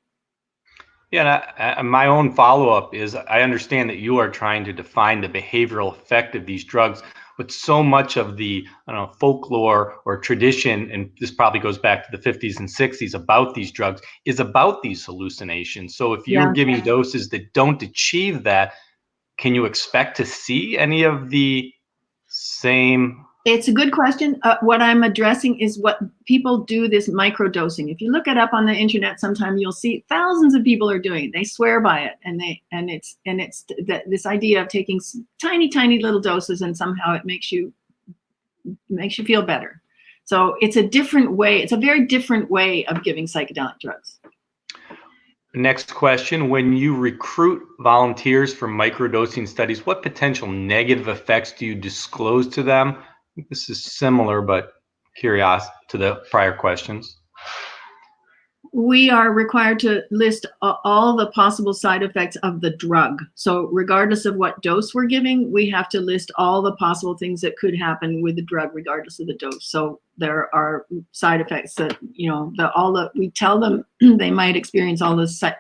Yeah, my own follow-up is, I understand that you are trying to define the behavioral effect of these drugs, but so much of the folklore or tradition, and this probably goes back to the 50s and 60s, about these drugs is about these hallucinations. So if you're giving doses that don't achieve that, can you expect to see any of the same? It's a good question. What I'm addressing is what people do, this microdosing. If you look it up on the internet, sometime you'll see thousands of people are doing it. They swear by it, and it's this idea of taking tiny little doses, and somehow it makes you feel better. So it's a different way. It's a very different way of giving psychedelic drugs. Next question, when you recruit volunteers for microdosing studies, what potential negative effects do you disclose to them? This is similar, but curious to the prior questions. We are required to list all the possible side effects of the drug. So regardless of what dose we're giving, we have to list all the possible things that could happen with the drug, regardless of the dose. So there are side effects that, we tell them they might experience all the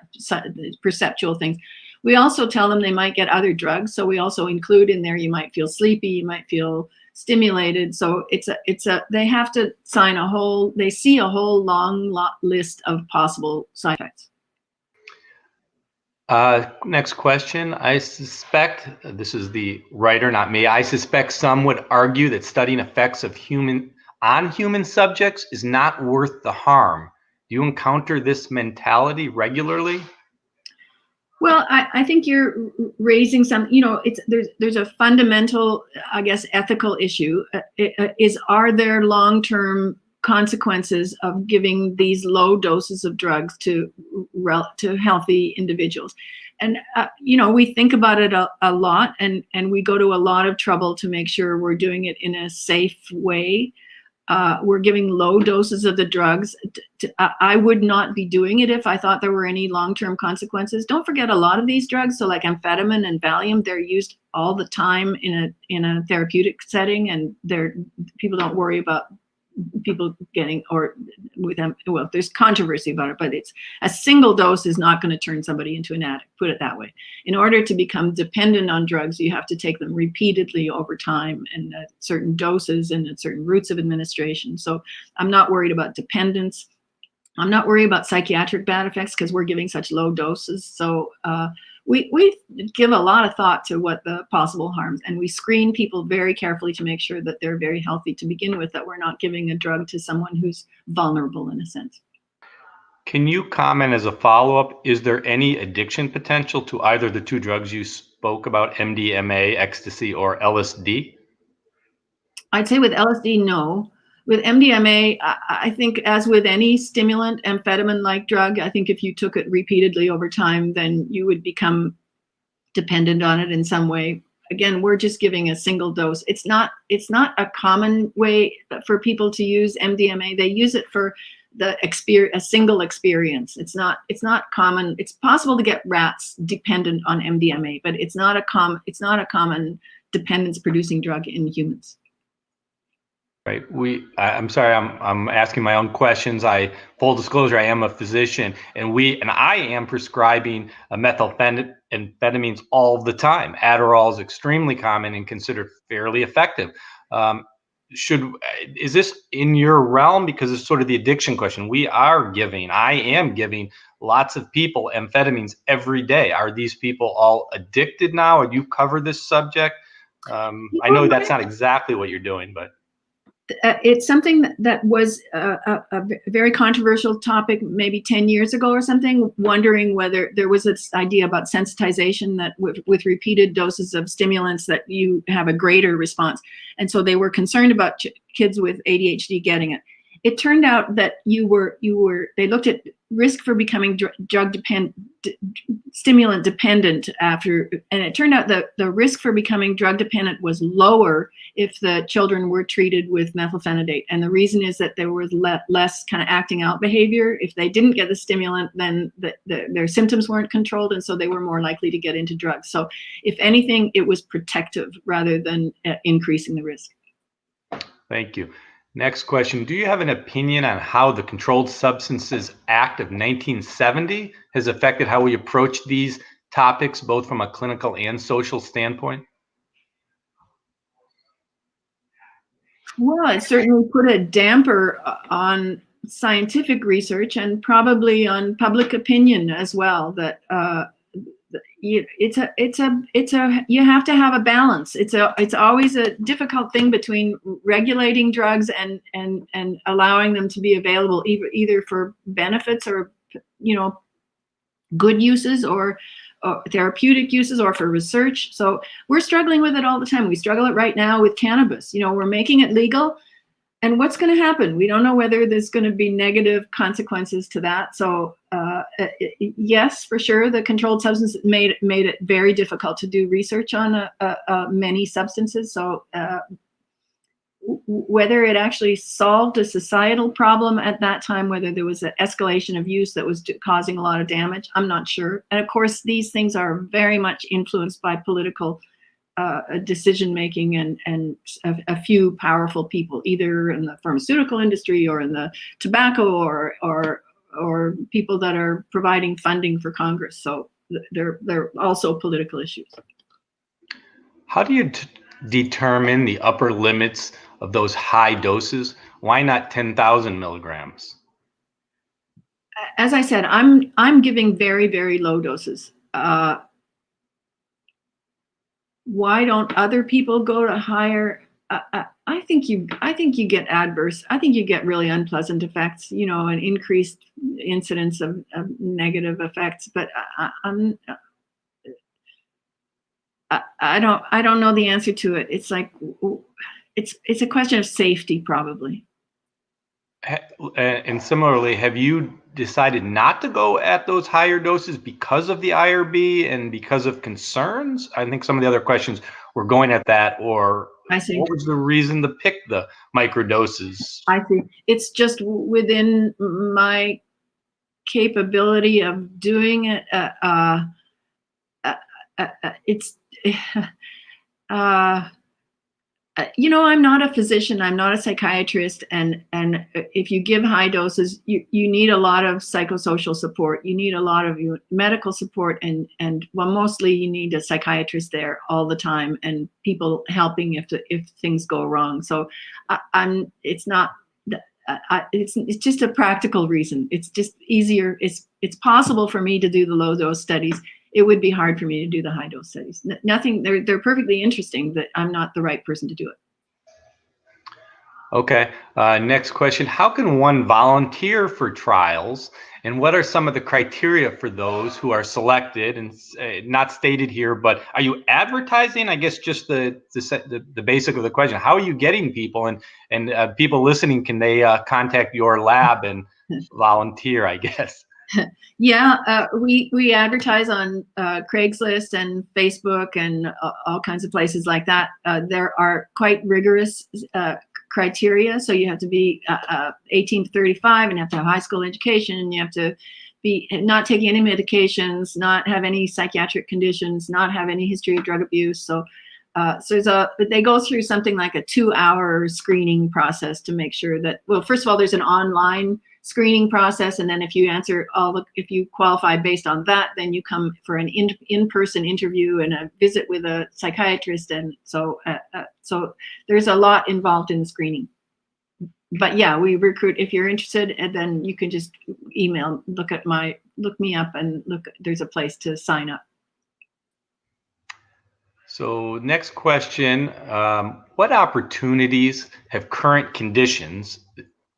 perceptual things. We also tell them they might get other drugs. So we also include in there, you might feel sleepy, you might feel stimulated. So they have to they see a whole long list of possible side effects. Next question. I suspect, this is the writer, not me, I suspect some would argue that studying effects of on human subjects is not worth the harm. Do you encounter this mentality regularly? Well, I think you're raising some, there's a fundamental, I guess, ethical issue. Are there long-term consequences of giving these low doses of drugs to healthy individuals? And, we think about it a lot, and we go to a lot of trouble to make sure we're doing it in a safe way. We're giving low doses of the drugs. I would not be doing it if I thought there were any long-term consequences. Don't forget, a lot of these drugs, so like amphetamine and Valium, they're used all the time in a therapeutic setting, and people don't worry about people getting, or with them, well, there's controversy about it, but it's a single dose is not going to turn somebody into an addict, put it that way. In order to become dependent on drugs, you have to take them repeatedly over time, and at certain doses and at certain routes of administration. So I'm not worried about dependence. I'm not worried about psychiatric bad effects because we're giving such low doses. So we give a lot of thought to what the possible harms, and we screen people very carefully to make sure that they're very healthy to begin with, that we're not giving a drug to someone who's vulnerable in a sense. Can you comment as a follow-up, is there any addiction potential to either the two drugs you spoke about, MDMA, ecstasy, or LSD? I'd say with LSD, no. With MDMA, I think, as with any stimulant, amphetamine-like drug, I think if you took it repeatedly over time, then you would become dependent on it in some way. Again, we're just giving a single dose. It's not a common way for people to use MDMA. They use it for a single experience. It's not common. It's possible to get rats dependent on MDMA, but it's not a common dependence-producing drug in humans. Right. I'm sorry, I'm asking my own questions. Full disclosure, I am a physician, and I am prescribing methamphetamines all the time. Adderall is extremely common and considered fairly effective. Is this in your realm? Because it's sort of the addiction question. I am giving lots of people amphetamines every day. Are these people all addicted now? Or you cover this subject? I know that's not exactly what you're doing, but it's something that was a very controversial topic maybe 10 years ago or something, wondering whether there was this idea about sensitization, that with repeated doses of stimulants that you have a greater response. And so they were concerned about kids with ADHD getting it. It turned out that they looked at risk for becoming stimulant dependent and it turned out that the risk for becoming drug dependent was lower if the children were treated with methylphenidate. And the reason is that there was less kind of acting out behavior. If they didn't get the stimulant, then their symptoms weren't controlled, and so they were more likely to get into drugs. So if anything, it was protective rather than increasing the risk. Thank you. Next question. Do you have an opinion on how the Controlled Substances Act of 1970 has affected how we approach these topics, both from a clinical and social standpoint? Well, it certainly put a damper on scientific research and probably on public opinion as well. That you have to have a balance. It's always a difficult thing between regulating drugs and allowing them to be available either for benefits or good uses or therapeutic uses or for research. So we're struggling with it all the time. We struggle it right now with cannabis. We're making it legal. And what's going to happen? We don't know whether there's going to be negative consequences to that. So yes, for sure, the controlled substance made it very difficult to do research on many substances. So whether it actually solved a societal problem at that time, whether there was an escalation of use that was causing a lot of damage, I'm not sure. And of course, these things are very much influenced by political decision making and a few powerful people, either in the pharmaceutical industry or in the tobacco or people that are providing funding for Congress. So they're also political issues. How do you determine the upper limits of those high doses? Why not 10,000 milligrams? As I said, I'm giving very, very low doses. Why don't other people go to higher? I think you get adverse. I think you get really unpleasant effects. An increased incidence of negative effects. But I don't know the answer to it. It's like it's a question of safety, probably. And similarly, have you decided not to go at those higher doses because of the IRB and because of concerns? I think some of the other questions were going at that, or I see. What was the reason to pick the microdoses? I see. It's just within my capability of doing it. I'm not a physician. I'm not a psychiatrist. And if you give high doses, you need a lot of psychosocial support. You need a lot of medical support. And mostly you need a psychiatrist there all the time and people helping if things go wrong. So it's just a practical reason. It's just easier. It's possible for me to do the low dose studies. It would be hard for me to do the high dose studies. Nothing. They're perfectly interesting, but I'm not the right person to do it. Okay. Next question. How can one volunteer for trials, and what are some of the criteria for those who are selected? And not stated here, but are you advertising? I guess just the basic of the question. How are you getting people, and people listening, can they contact your lab and volunteer, I guess? Yeah, we advertise on Craigslist and Facebook and all kinds of places like that. There are quite rigorous criteria. So you have to be 18 to 35 and you have to have high school education, and you have to be not taking any medications, not have any psychiatric conditions, not have any history of drug abuse. So they go through something like a 2-hour screening process to make sure that, well, first of all, there's an online screening process, and then if you qualify based on that, then you come for an in-person interview and a visit with a psychiatrist, and so there's a lot involved in the screening. But yeah, we recruit. If you're interested, and then you can just email, look me up, and there's a place to sign up. So next question, what opportunities have current conditions,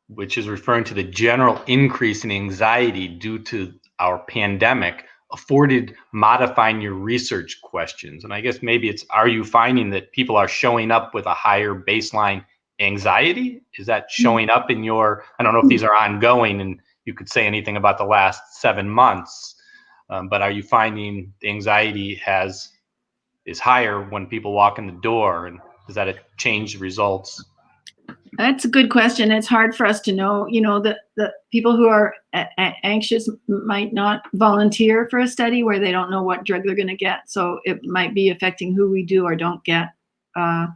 which is referring to the general increase in anxiety due to our pandemic, afforded modifying your research questions? And I guess maybe it's, are you finding that people are showing up with a higher baseline anxiety? Is that showing up in your, I don't know if these are ongoing and you could say anything about the last 7 months, but are you finding the anxiety is higher when people walk in the door, and does that change the results? That's a good question. It's hard for us to know. The people who are anxious might not volunteer for a study where they don't know what drug they're going to get. So it might be affecting who we do or don't get. The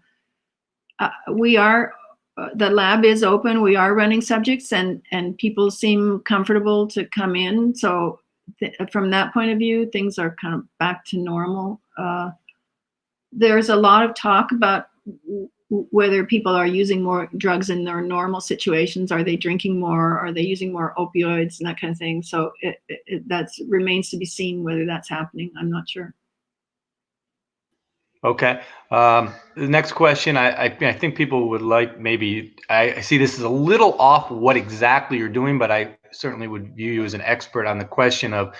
lab is open. We are running subjects, and people seem comfortable to come in. So from that point of view, things are kind of back to normal. There's a lot of talk about whether people are using more drugs in their normal situations. Are they drinking more? Are they using more opioids and that kind of thing? So that remains to be seen whether that's happening. I'm not sure. Okay. The next question, I think people would like, maybe, I see this is a little off what exactly you're doing, but I certainly would view you as an expert on the question of,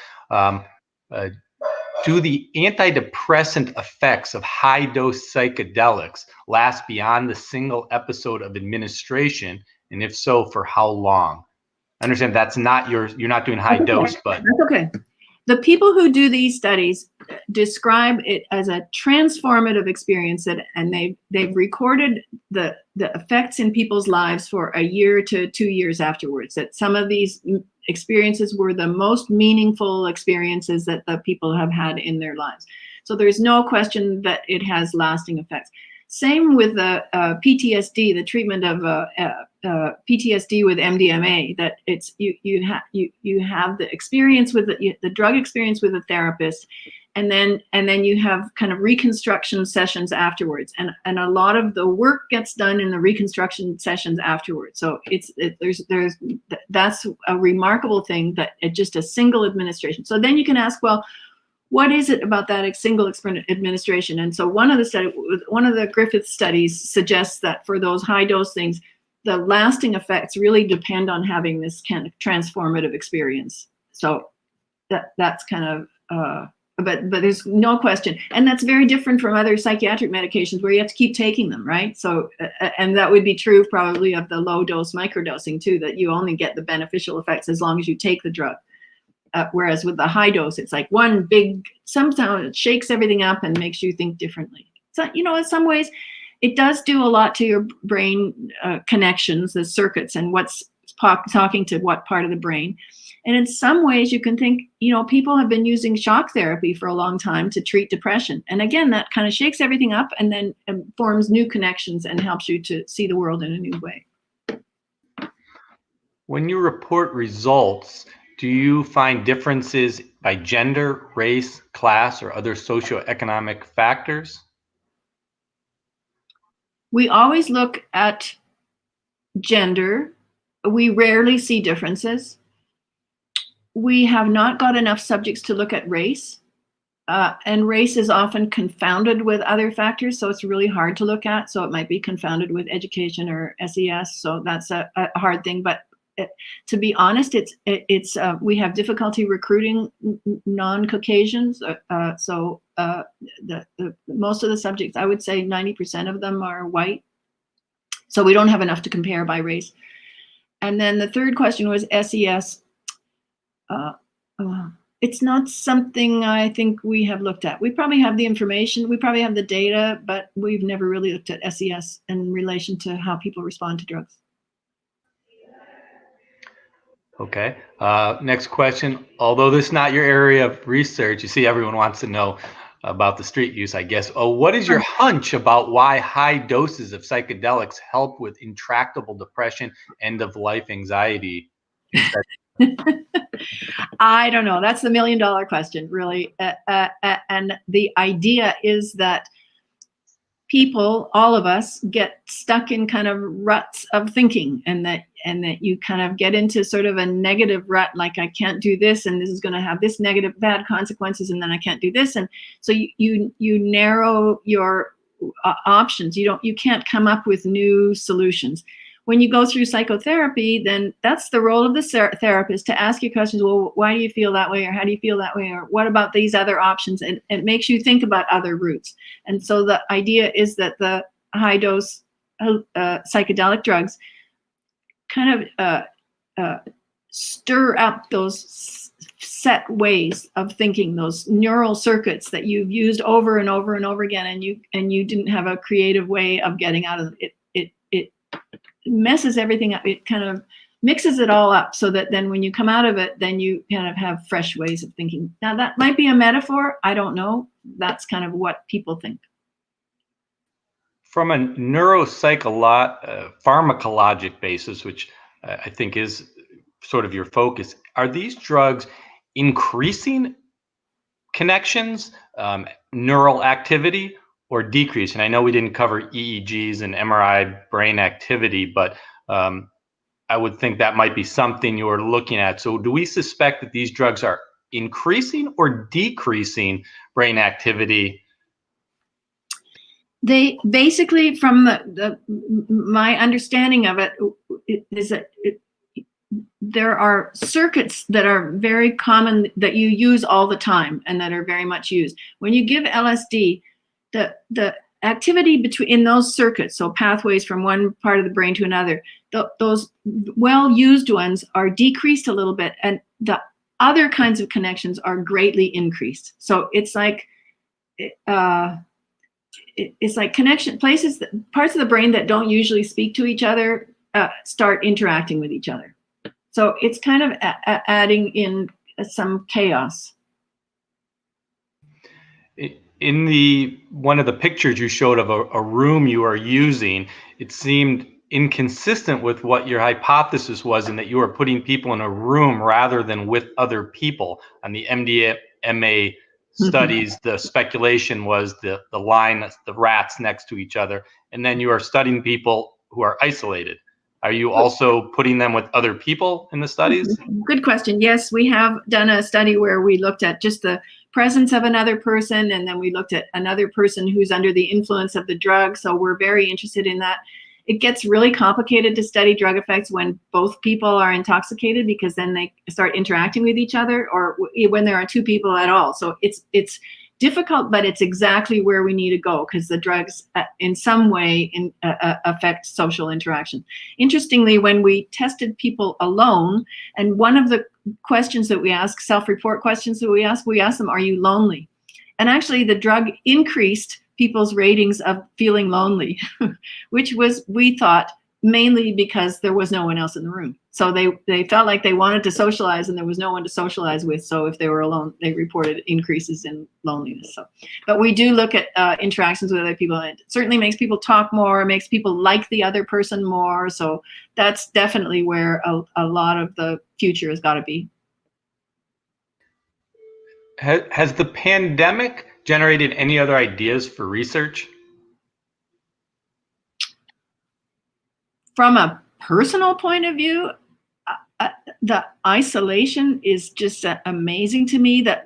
do the antidepressant effects of high-dose psychedelics last beyond the single episode of administration? And if so, for how long? I understand that's not you're not doing high dose, but that's okay. The people who do these studies describe it as a transformative experience, and they've recorded the effects in people's lives for a year to 2 years afterwards. That some of these experiences were the most meaningful experiences that the people have had in their lives. So there's no question that it has lasting effects. Same with the PTSD, the treatment of PTSD with MDMA. That it's you have the experience with the drug experience with a therapist, and then you have kind of reconstruction sessions afterwards, and a lot of the work gets done in the reconstruction sessions afterwards. So that's a remarkable thing, that just a single administration. So then you can ask, well, what is it about that single administration? And so one of the Griffith studies suggests that for those high dose things, the lasting effects really depend on having this kind of transformative experience. So that's kind of, but there's no question. And that's very different from other psychiatric medications where you have to keep taking them, right? So, and that would be true probably of the low dose microdosing too, that you only get the beneficial effects as long as you take the drug. Whereas with the high dose, it's like one big, sometimes it shakes everything up and makes you think differently. So, in some ways, it does do a lot to your brain connections, the circuits, and what's talking to what part of the brain. And in some ways, you can think, people have been using shock therapy for a long time to treat depression. And again, that kind of shakes everything up and then forms new connections and helps you to see the world in a new way. When you report results, do you find differences by gender, race, class, or other socioeconomic factors? We always look at gender. We rarely see differences. We have not got enough subjects to look at race. And race is often confounded with other factors, so it's really hard to look at. So it might be confounded with education or SES, so that's a hard thing. But to be honest, it's we have difficulty recruiting non-Caucasians. So most of the subjects, I would say 90% of them are white. So we don't have enough to compare by race. And then the third question was SES. It's not something I think we have looked at. We probably have the information, we probably have the data, but we've never really looked at SES in relation to how people respond to drugs. Okay. Next question. Although this is not your area of research, you see everyone wants to know, about the street use, I guess. Oh, what is your hunch about why high doses of psychedelics help with intractable depression, end-of-life anxiety? I don't know. That's the $1,000,000 question, really. And the idea is that people, all of us, get stuck in kind of ruts of thinking, and that you kind of get into sort of a negative rut, like I can't do this, and this is going to have this negative bad consequences, and then I can't do this, and so you narrow your options. You can't come up with new solutions. When you go through psychotherapy, then that's the role of the therapist, to ask you questions. Well, why do you feel that way? Or how do you feel that way? Or what about these other options? And it makes you think about other routes. And so the idea is that the high dose psychedelic drugs kind of stir up those set ways of thinking, those neural circuits that you've used over and over and over again, and you didn't have a creative way of getting out of it. It messes everything up. It kind of mixes it all up, so that then when you come out of it, then you kind of have fresh ways of thinking. Now, that might be a metaphor. I don't know. That's kind of what people think. From a pharmacologic basis, which I think is sort of your focus, are these drugs increasing connections, neural activity, or decreasing? I know we didn't cover EEGs and MRI brain activity, but I would think that might be something you're looking at. So do we suspect that these drugs are increasing or decreasing brain activity? They basically, from my understanding of it, is that there are circuits that are very common, that you use all the time, and that are very much used. When you give LSD, the activity in those circuits, so pathways from one part of the brain to another, those well-used ones are decreased a little bit, and the other kinds of connections are greatly increased. So it's like it's like connection places, parts of the brain that don't usually speak to each other start interacting with each other. So it's kind of adding in some chaos. In one of the pictures you showed of a room you are using, it seemed inconsistent with what your hypothesis was, in that you were putting people in a room rather than with other people. On the mdma studies, the speculation was the line, the rats next to each other, and then you are studying people who are isolated. Are you also putting them with other people in the studies? Good question. Yes, we have done a study where we looked at just the presence of another person, and then we looked at another person who's under the influence of the drug. So we're very interested in that. It gets really complicated to study drug effects when both people are intoxicated, because then they start interacting with each other, or when there are two people at all. So it's difficult, but it's exactly where we need to go, because the drugs in some way affect social interaction. Interestingly, when we tested people alone, and one of the questions that we ask, self-report questions that we ask them, are you lonely? And actually the drug increased people's ratings of feeling lonely, which was, we thought, mainly because there was no one else in the room. So they felt like they wanted to socialize, and there was no one to socialize with. So if they were alone, they reported increases in loneliness. So, but we do look at interactions with other people. It certainly makes people talk more, it makes people like the other person more. So that's definitely where a lot of the future has got to be. Has the pandemic generated any other ideas for research? From a personal point of view, the isolation is just amazing to me, that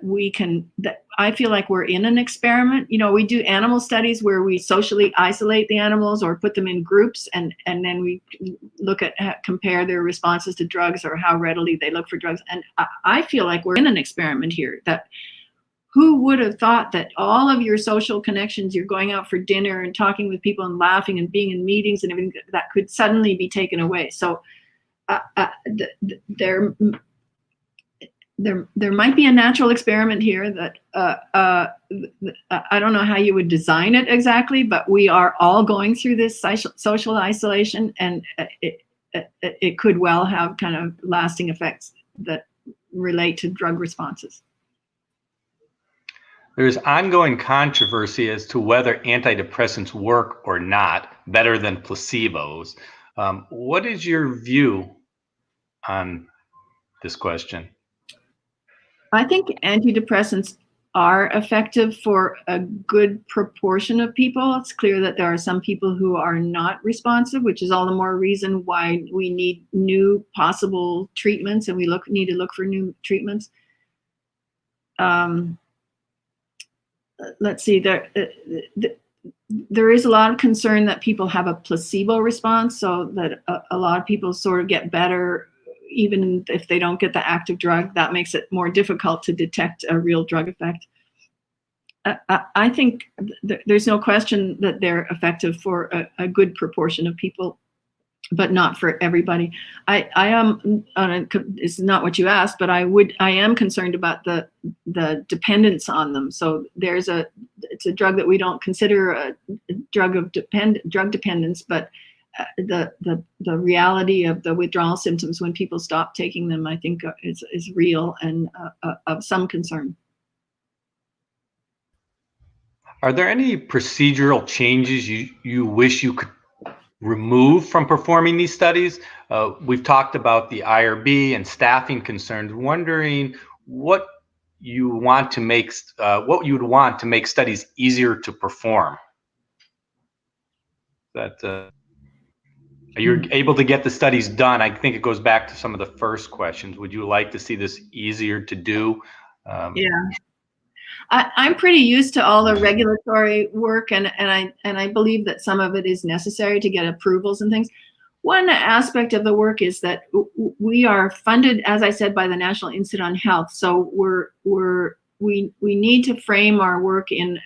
I feel like we're in an experiment. You know, we do animal studies where we socially isolate the animals or put them in groups, and then we look at, compare their responses to drugs, or how readily they look for drugs. And I feel like we're in an experiment here, that who would have thought that all of your social connections, you're going out for dinner and talking with people and laughing and being in meetings and everything, that could suddenly be taken away. So there might be a natural experiment here that I don't know how you would design it exactly, but we are all going through this social isolation, and it could well have kind of lasting effects that relate to drug responses. There's ongoing controversy as to whether antidepressants work or not better than placebos. What is your view on this question? I think antidepressants are effective for a good proportion of people. It's clear that there are some people who are not responsive, which is all the more reason why we need new possible treatments, and we need to look for new treatments. Let's see, there is a lot of concern that people have a placebo response, so that a lot of people sort of get better even if they don't get the active drug. That makes it more difficult to detect a real drug effect. I think there's no question that they're effective for a good proportion of people, but not for everybody. I am, it's not what you asked, but I am concerned about the dependence on them. So it's a drug that we don't consider a drug of drug dependence, but the reality of the withdrawal symptoms when people stop taking them, I think is real and of some concern. Are there any procedural changes you wish you could remove from performing these studies? We've talked about the IRB and staffing concerns. Wondering what you would want to make studies easier to perform. Are you able to get the studies done? I think it goes back to some of the first questions. Would you like to see this easier to do? Yeah. I'm pretty used to all the regulatory work, and I believe that some of it is necessary to get approvals and things. One aspect of the work is that we are funded, as I said, by the National Institute on Health. So we need to frame our work in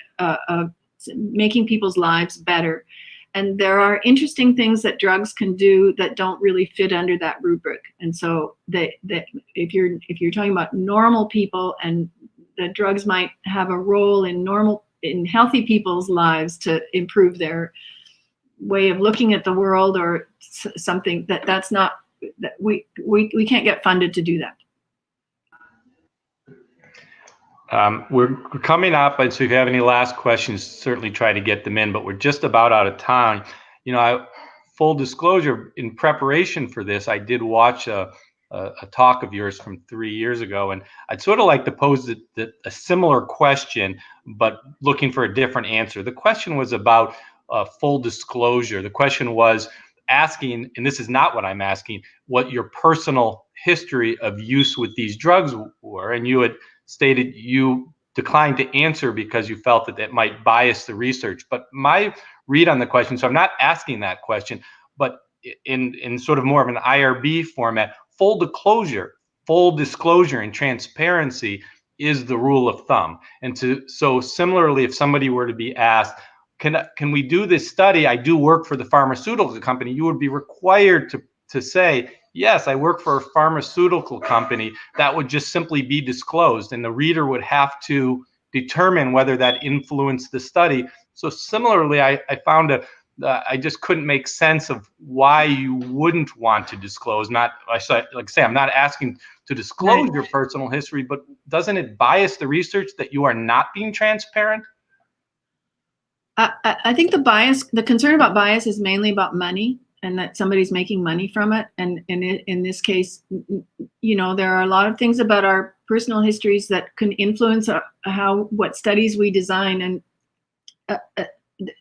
making people's lives better. And there are interesting things that drugs can do that don't really fit under that rubric. And so if you're talking about normal people, and the drugs might have a role in healthy people's lives to improve their way of looking at the world, or something that's not, that we can't get funded to do that. We're coming up, and so if you have any last questions, certainly try to get them in, but we're just about out of time. Full disclosure, in preparation for this, I did watch a talk of yours from 3 years ago, and I'd sort of like to pose a similar question, but looking for a different answer. The question was about full disclosure. The question was asking, and this is not what I'm asking, what your personal history of use with these drugs were, and you had stated you declined to answer because you felt that might bias the research. But my read on the question, so I'm not asking that question, but in sort of more of an IRB format, full disclosure and transparency is the rule of thumb. And so similarly, if somebody were to be asked, can we do this study? I do work for the pharmaceutical company. You would be required to say, yes, I work for a pharmaceutical company. That would just simply be disclosed, and the reader would have to determine whether that influenced the study. So similarly, I found I just couldn't make sense of why you wouldn't want to disclose. I'm not asking to disclose your personal history, but doesn't it bias the research that you are not being transparent? I think the concern about bias is mainly about money, and that somebody's making money from it. And in this case, there are a lot of things about our personal histories that can influence what studies we design. And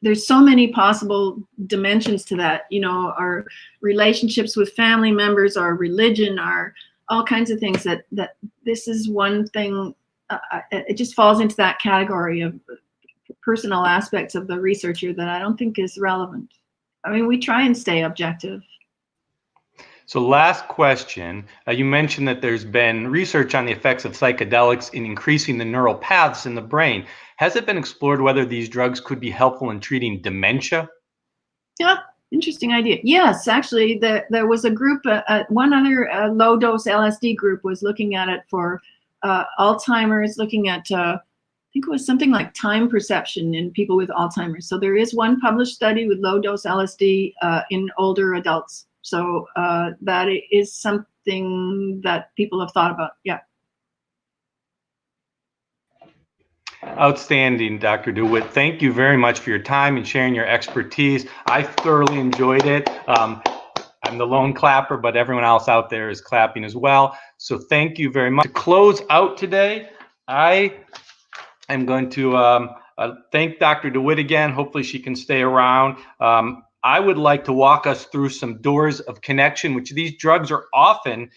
there's so many possible dimensions to that. Our relationships with family members, our religion, our all kinds of things that this is one thing. It just falls into that category of personal aspects of the researcher that I don't think is relevant. I mean, we try and stay objective. So last question, you mentioned that there's been research on the effects of psychedelics in increasing the neural paths in the brain. Has it been explored whether these drugs could be helpful in treating dementia? Yeah, interesting idea. Yes, actually, there was a group, one other low-dose LSD group was looking at it for Alzheimer's, looking at I think it was something like time perception in people with Alzheimer's. So there is one published study with low-dose LSD in older adults. So that is something that people have thought about. Yeah. Outstanding, Dr. DeWitt. Thank you very much for your time and sharing your expertise. I thoroughly enjoyed it. I'm the lone clapper, but everyone else out there is clapping as well. So thank you very much. To close out today, I am going to thank Dr. DeWitt again. Hopefully she can stay around. I would like to walk us through some doors of connection, which these drugs are often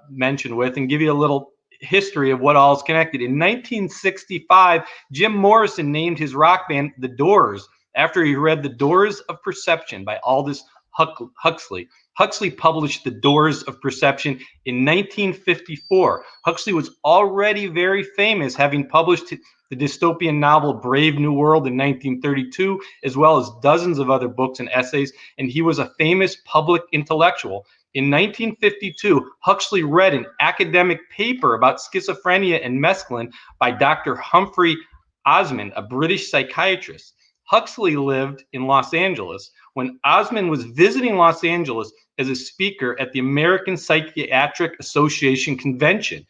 mentioned with, and give you a little history of what all is connected. In 1965, Jim Morrison named his rock band The Doors after he read The Doors of Perception by Aldous Huxley. Huxley published The Doors of Perception in 1954. Huxley was already very famous, having published the dystopian novel Brave New World in 1932, as well as dozens of other books and essays, and he was a famous public intellectual. In 1952, Huxley read an academic paper about schizophrenia and mescaline by Dr. Humphrey Osmond, a British psychiatrist. Huxley lived in Los Angeles when Osmond was visiting Los Angeles as a speaker at the American Psychiatric Association convention.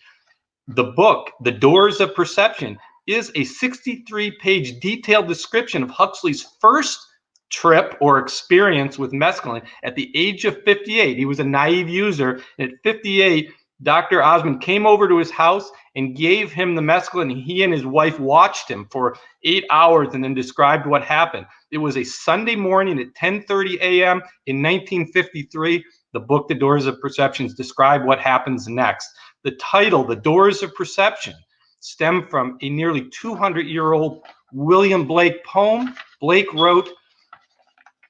The book, The Doors of Perception, is a 63-page detailed description of Huxley's first trip or experience with mescaline at the age of 58. He was a naive user. And at 58, Dr. Osmond came over to his house and gave him the mescaline. He and his wife watched him for 8 hours and then described what happened. It was a Sunday morning at 10:30 a.m. in 1953. The book, The Doors of Perception, described what happens next. The title, The Doors of Perception, stemmed from a nearly 200-year-old William Blake poem. Blake wrote,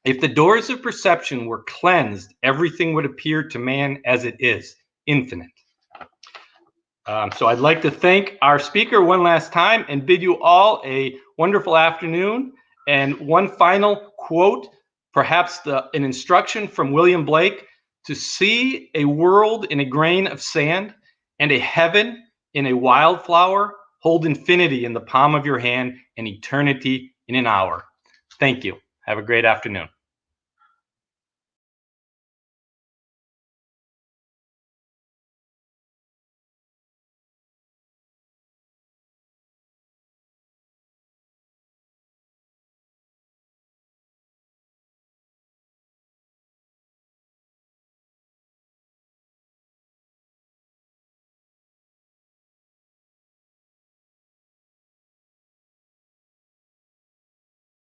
"If the doors of perception were cleansed, everything would appear to man as it is, infinite." So I'd like to thank our speaker one last time and bid you all a wonderful afternoon. And one final quote, perhaps an instruction from William Blake: to see a world in a grain of sand and a heaven in a wildflower, hold infinity in the palm of your hand and eternity in an hour. Thank you. Have a great afternoon.